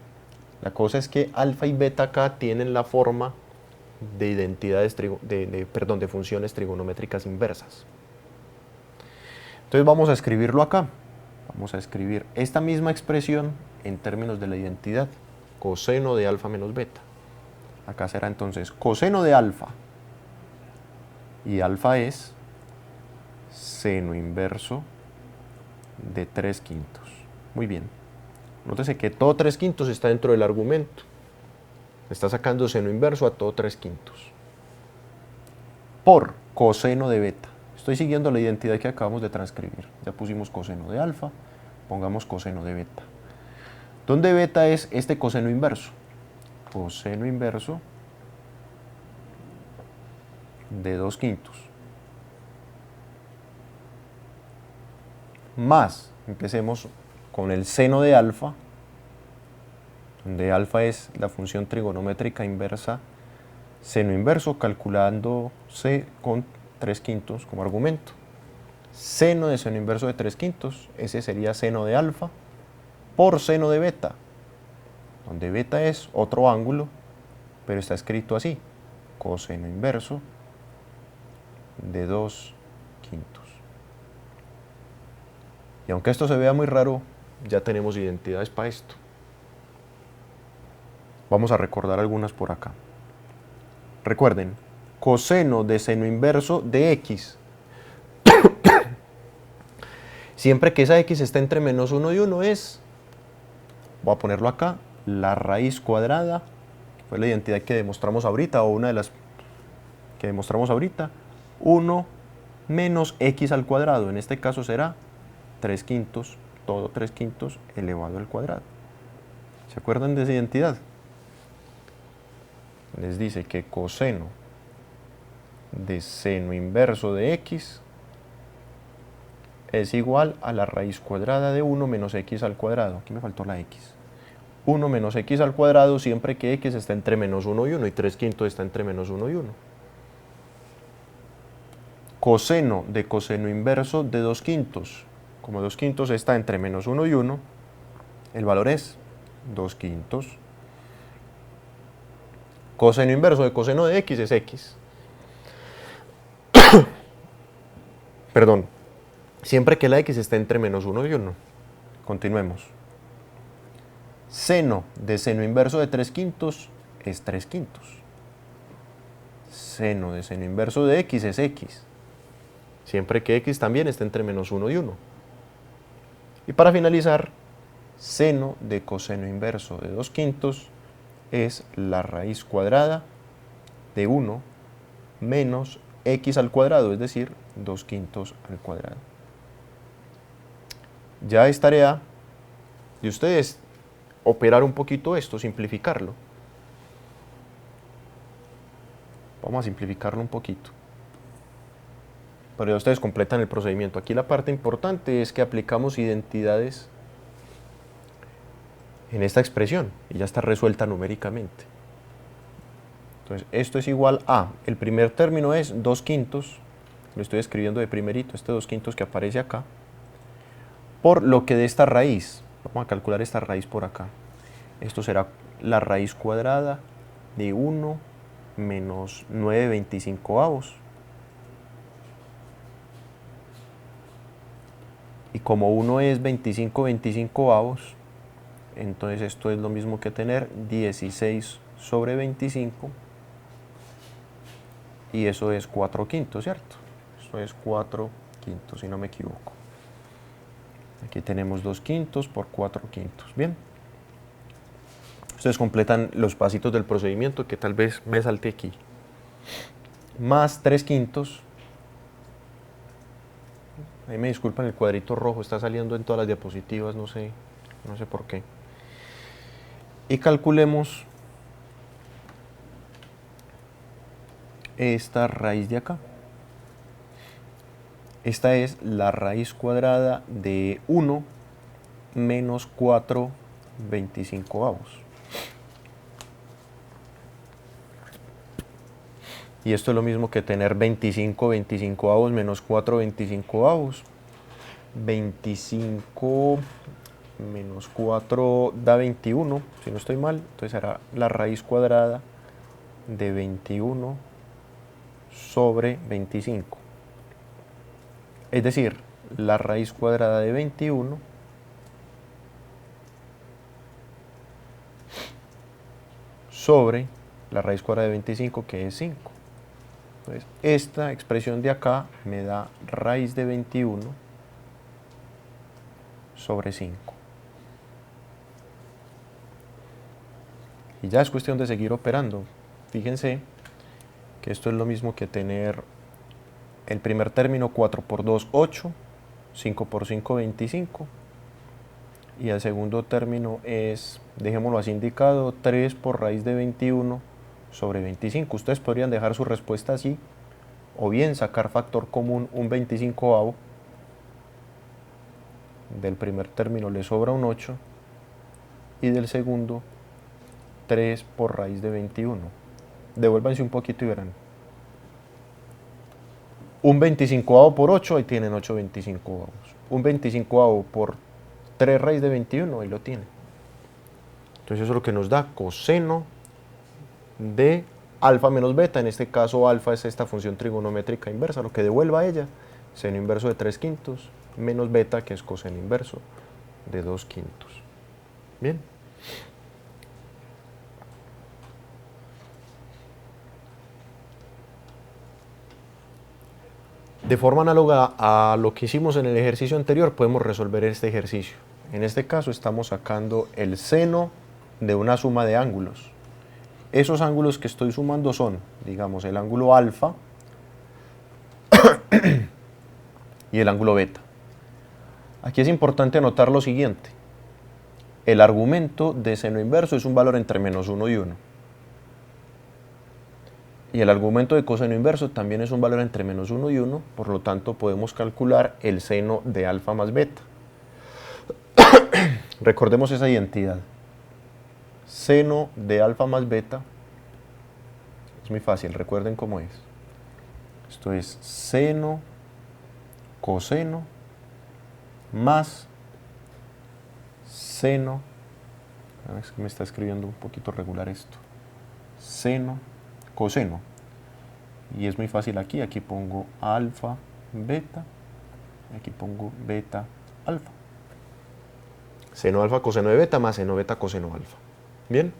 La cosa es que alfa y beta acá tienen la forma de identidades, de funciones trigonométricas inversas. Entonces vamos a escribirlo acá. Vamos a escribir esta misma expresión en términos de la identidad, coseno de alfa menos beta. Acá será entonces coseno de alfa, y alfa es seno inverso de 3/5. Muy bien. Nótese que todo 3/5 está dentro del argumento. Está sacando seno inverso a todo 3/5. Por coseno de beta. Estoy siguiendo la identidad que acabamos de transcribir. Ya pusimos coseno de alfa, pongamos coseno de beta. donde beta es este coseno inverso. Coseno inverso de 2/5. Más, empecemos con el seno de alfa, donde alfa es la función trigonométrica inversa, seno inverso, calculándose con 3/5 como argumento. Seno de seno inverso de 3/5, ese sería seno de alfa por seno de beta, donde beta es otro ángulo, pero está escrito así, coseno inverso de 2/5. Y aunque esto se vea muy raro, ya tenemos identidades para esto. Vamos a recordar algunas por acá. Recuerden, coseno de seno inverso de x. Siempre que esa x esté entre menos 1 y 1 es, voy a ponerlo acá, la raíz cuadrada, fue la identidad que demostramos ahorita, o una de las que demostramos ahorita, 1 menos x al cuadrado, en este caso será 3/5, todo 3/5 elevado al cuadrado. ¿Se acuerdan de esa identidad? Les dice que coseno de seno inverso de x es igual a la raíz cuadrada de 1 menos x al cuadrado. Aquí me faltó la x. 1 menos x al cuadrado siempre que x está entre menos 1 y 1 y 3/5 está entre menos 1 y 1. Coseno de coseno inverso de 2/5. Como 2/5 está entre menos 1 y 1, el valor es 2/5. Coseno inverso de coseno de x es x. Perdón. Siempre que la x esté entre menos 1 y 1. Continuemos. Seno de seno inverso de 3/5 es 3/5. Seno de seno inverso de x es x. Siempre que x también esté entre menos 1 y 1. Y para finalizar, seno de coseno inverso de 2/5 es la raíz cuadrada de 1 menos x al cuadrado, es decir, 2/5 al cuadrado. Ya es tarea de ustedes operar un poquito esto, simplificarlo. Vamos a simplificarlo un poquito. Pero ya ustedes completan el procedimiento. Aquí la parte importante es que aplicamos identidades en esta expresión y ya está resuelta numéricamente. Entonces, esto es igual a, el primer término es 2/5, lo estoy escribiendo de primerito, este 2/5 que aparece acá, por lo que de esta raíz, vamos a calcular esta raíz por acá, esto será la raíz cuadrada de 1 menos 9/25. Y como 1 es 25/25, entonces esto es lo mismo que tener 16 sobre 25, y eso es 4/5, ¿cierto? Esto es 4/5, si no me equivoco. Aquí tenemos 2/5 por 4/5, ¿bien? Ustedes completan los pasitos del procedimiento que tal vez me salté aquí. Más 3/5. Ahí me disculpan, el cuadrito rojo está saliendo en todas las diapositivas, no sé por qué. Y calculemos esta raíz de acá. Esta es la raíz cuadrada de 1 menos 4/25. Y esto es lo mismo que tener 25/25 menos 4/25. 25 menos 4 da 21, si no estoy mal. Entonces será la raíz cuadrada de 21 sobre 25. Es decir, la raíz cuadrada de 21 sobre la raíz cuadrada de 25, que es 5. Entonces, esta expresión de acá me da raíz de 21 sobre 5. Y ya es cuestión de seguir operando. Fíjense que esto es lo mismo que tener el primer término 4 por 2, 8, 5 por 5, 25. y el segundo término es, dejémoslo así indicado, 3 por raíz de 21 sobre 25. Ustedes podrían dejar su respuesta así, o bien sacar factor común un 25avo, del primer término le sobra un 8, y del segundo 3 por raíz de 21. Devuélvanse un poquito y verán. Un 25avo por 8, ahí tienen 8 25avos. Un 25avo por 3 raíz de 21, ahí lo tienen. Entonces eso es lo que nos da coseno de alfa menos beta. En este caso alfa es esta función trigonométrica inversa, lo que devuelva a ella, seno inverso de 3/5 menos beta, que es coseno inverso de 2/5. Bien. De forma análoga a lo que hicimos en el ejercicio anterior, podemos resolver este ejercicio. En este caso estamos sacando el seno de una suma de ángulos. Esos ángulos que estoy sumando son, digamos, el ángulo alfa y el ángulo beta. Aquí es importante anotar lo siguiente. El argumento de seno inverso es un valor entre -1 y 1. Y el argumento de coseno inverso también es un valor entre -1 y 1, por lo tanto podemos calcular el seno de alfa más beta. Recordemos esa identidad. Seno de alfa más beta es muy fácil, recuerden cómo es. Esto es seno, coseno, más seno, es que me está escribiendo un poquito regular esto, seno, coseno, y es muy fácil aquí pongo alfa, beta, y aquí pongo beta, alfa. Seno alfa, coseno de beta, más seno beta, coseno alfa. Bien.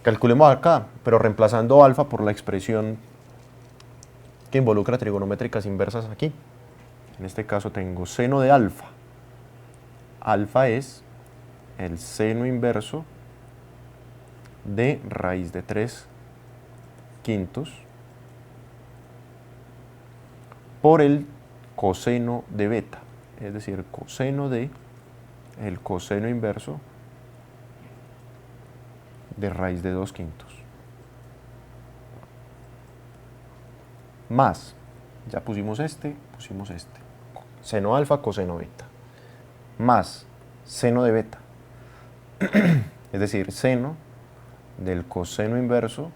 Calculemos acá, pero reemplazando alfa por la expresión que involucra trigonométricas inversas aquí. En este caso tengo seno de alfa. Alfa es el seno inverso de raíz de 3/5 por el coseno de beta, es decir, coseno de el coseno inverso de raíz de 2/5. Más, ya pusimos este, seno alfa, coseno beta, más seno de beta, es decir, seno del coseno inverso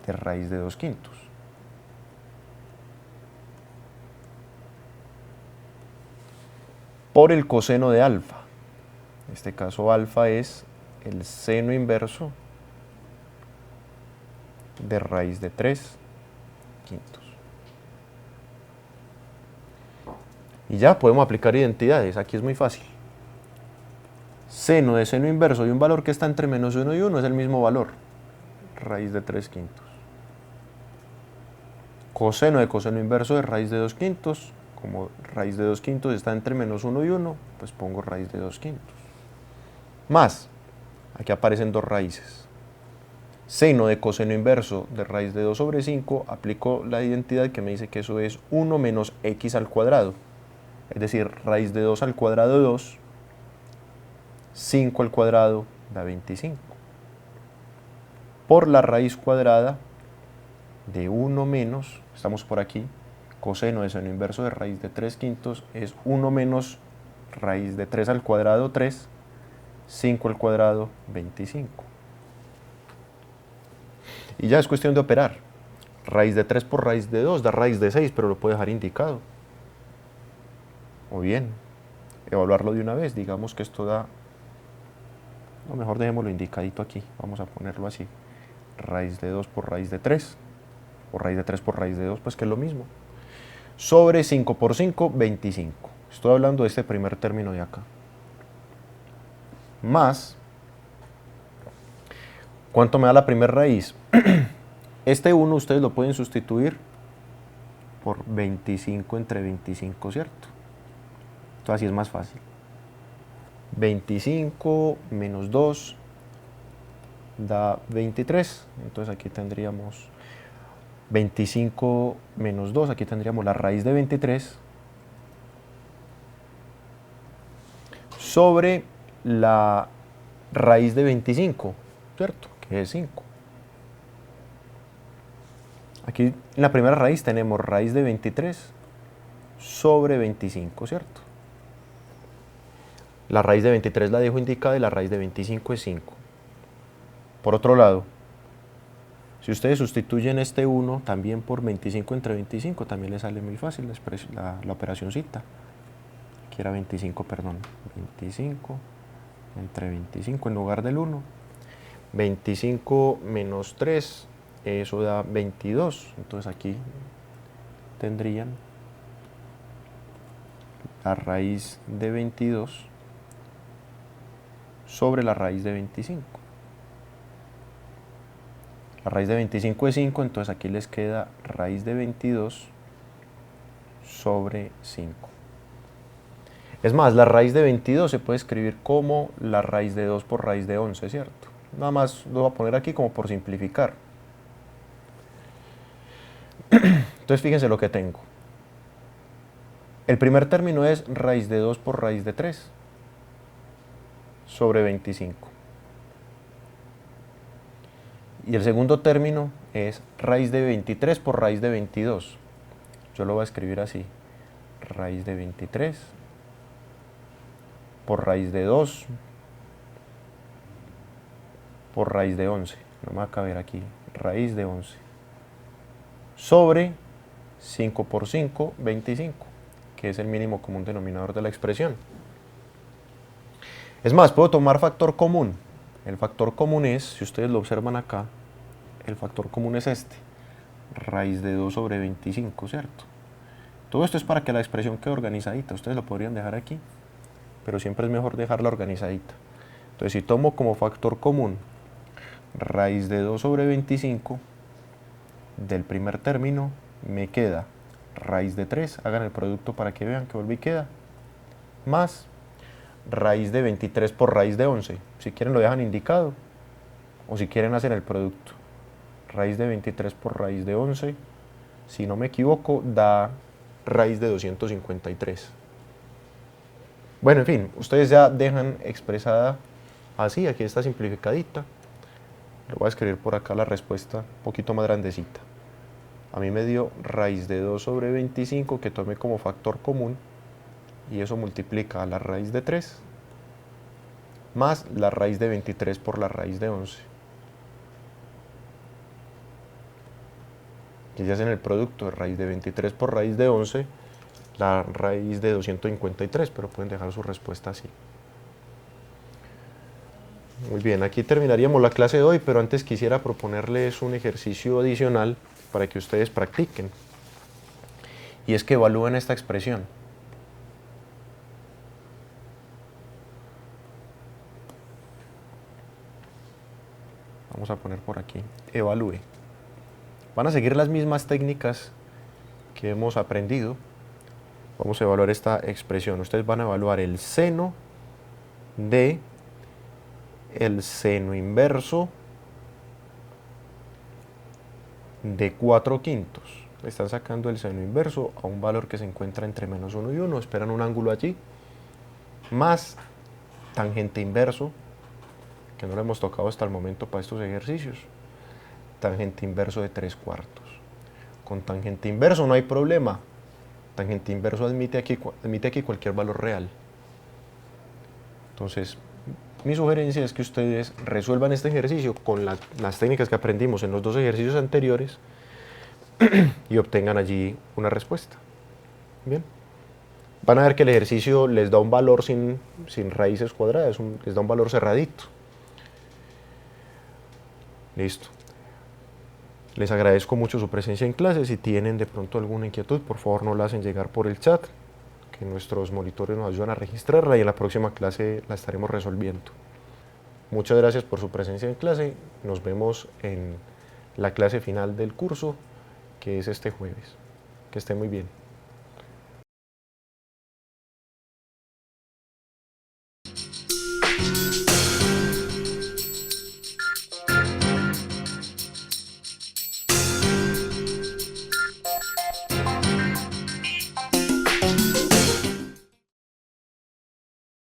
de raíz de 2/5. Por el coseno de alfa. En este caso alfa es el seno inverso de raíz de 3/5. Y ya podemos aplicar identidades, aquí es muy fácil. Seno de seno inverso de un valor que está entre -1 y 1 es el mismo valor, raíz de 3/5. Coseno de coseno inverso de raíz de 2/5, como raíz de 2/5 está entre -1 y 1, pues pongo raíz de 2/5. Más, aquí aparecen dos raíces. Seno de coseno inverso de raíz de 2 sobre 5, aplico la identidad que me dice que eso es 1 menos x al cuadrado. Es decir, raíz de 2 al cuadrado de 2, 5 al cuadrado da 25. Por la raíz cuadrada de 1 menos, estamos por aquí, coseno de seno inverso de raíz de 3/5 es 1 menos raíz de 3 al cuadrado 3, 5 al cuadrado 25. Y ya es cuestión de operar. Raíz de 3 por raíz de 2 da raíz de 6, pero lo puedo dejar indicado. O bien, evaluarlo de una vez. Digamos que esto da, no, mejor dejémoslo indicadito aquí. Vamos a ponerlo así. Raíz de 2 por raíz de 3. O raíz de 3 por raíz de 2, pues que es lo mismo. Sobre 5 por 5, 25. Estoy hablando de este primer término de acá. Más, ¿cuánto me da la primera raíz? Este 1 ustedes lo pueden sustituir por 25 entre 25, ¿cierto? Entonces así es más fácil. 25 menos 2 da 23. Entonces aquí tendríamos 25 menos 2, aquí tendríamos la raíz de 23 sobre la raíz de 25, ¿cierto? Que es 5. Aquí en la primera raíz tenemos raíz de 23 sobre 25, ¿cierto? La raíz de 23 la dejo indicada y la raíz de 25 es 5. Por otro lado, si ustedes sustituyen este 1 también por 25 entre 25, también les sale muy fácil la operacioncita. Aquí era 25, perdón. 25 entre 25 en lugar del 1. 25 menos 3, eso da 22. Entonces aquí tendrían la raíz de 22 sobre la raíz de 25. La raíz de 25 es 5, entonces aquí les queda raíz de 22 sobre 5. Es más, la raíz de 22 se puede escribir como la raíz de 2 por raíz de 11, ¿cierto? Nada más lo voy a poner aquí como por simplificar. Entonces fíjense lo que tengo. El primer término es raíz de 2 por raíz de 3 sobre 25. Y el segundo término es raíz de 23 por raíz de 22. Yo lo voy a escribir así. Raíz de 23 por raíz de 2 por raíz de 11. No me va a caber aquí. Raíz de 11. Sobre 5 por 5, 25, que es el mínimo común denominador de la expresión. Es más, puedo tomar factor común. El factor común es, si ustedes lo observan acá, el factor común es este, raíz de 2 sobre 25, ¿cierto? Todo esto es para que la expresión quede organizadita. Ustedes lo podrían dejar aquí, pero siempre es mejor dejarla organizadita. Entonces, si tomo como factor común raíz de 2 sobre 25, del primer término me queda raíz de 3, hagan el producto para que vean que vuelve y queda, más raíz de 23 por raíz de 11. Si quieren lo dejan indicado, o si quieren hacer el producto. Raíz de 23 por raíz de 11, si no me equivoco, da raíz de 253. Bueno, en fin, ustedes ya dejan expresada así, aquí está simplificadita. Le voy a escribir por acá la respuesta un poquito más grandecita. A mí me dio raíz de 2 sobre 25 que tomé como factor común, y eso multiplica a la raíz de 3 más la raíz de 23 por la raíz de 11. Y ya hacen el producto de raíz de 23 por raíz de 11, la raíz de 253, pero pueden dejar su respuesta así. Muy bien, aquí terminaríamos la clase de hoy, pero antes quisiera proponerles un ejercicio adicional para que ustedes practiquen. Y es que evalúen esta expresión. Vamos a poner por aquí, evalúe. Van a seguir las mismas técnicas que hemos aprendido. Vamos a evaluar esta expresión. Ustedes van a evaluar el seno de el seno inverso de 4/5. Están sacando el seno inverso a un valor que se encuentra entre menos 1 y 1. Esperan un ángulo allí. Más tangente inverso, que no lo hemos tocado hasta el momento para estos ejercicios. Tangente inverso de 3/4. Con tangente inverso no hay problema. Tangente inverso admite aquí cualquier valor real. Entonces, mi sugerencia es que ustedes resuelvan este ejercicio con las técnicas que aprendimos en los dos ejercicios anteriores y obtengan allí una respuesta. Bien. Van a ver que el ejercicio les da un valor sin raíces cuadradas, les da un valor cerradito. Listo. Les agradezco mucho su presencia en clase. Si tienen de pronto alguna inquietud, por favor no la hacen llegar por el chat, que nuestros monitores nos ayudan a registrarla y en la próxima clase la estaremos resolviendo. Muchas gracias por su presencia en clase. Nos vemos en la clase final del curso, que es este jueves. Que estén muy bien.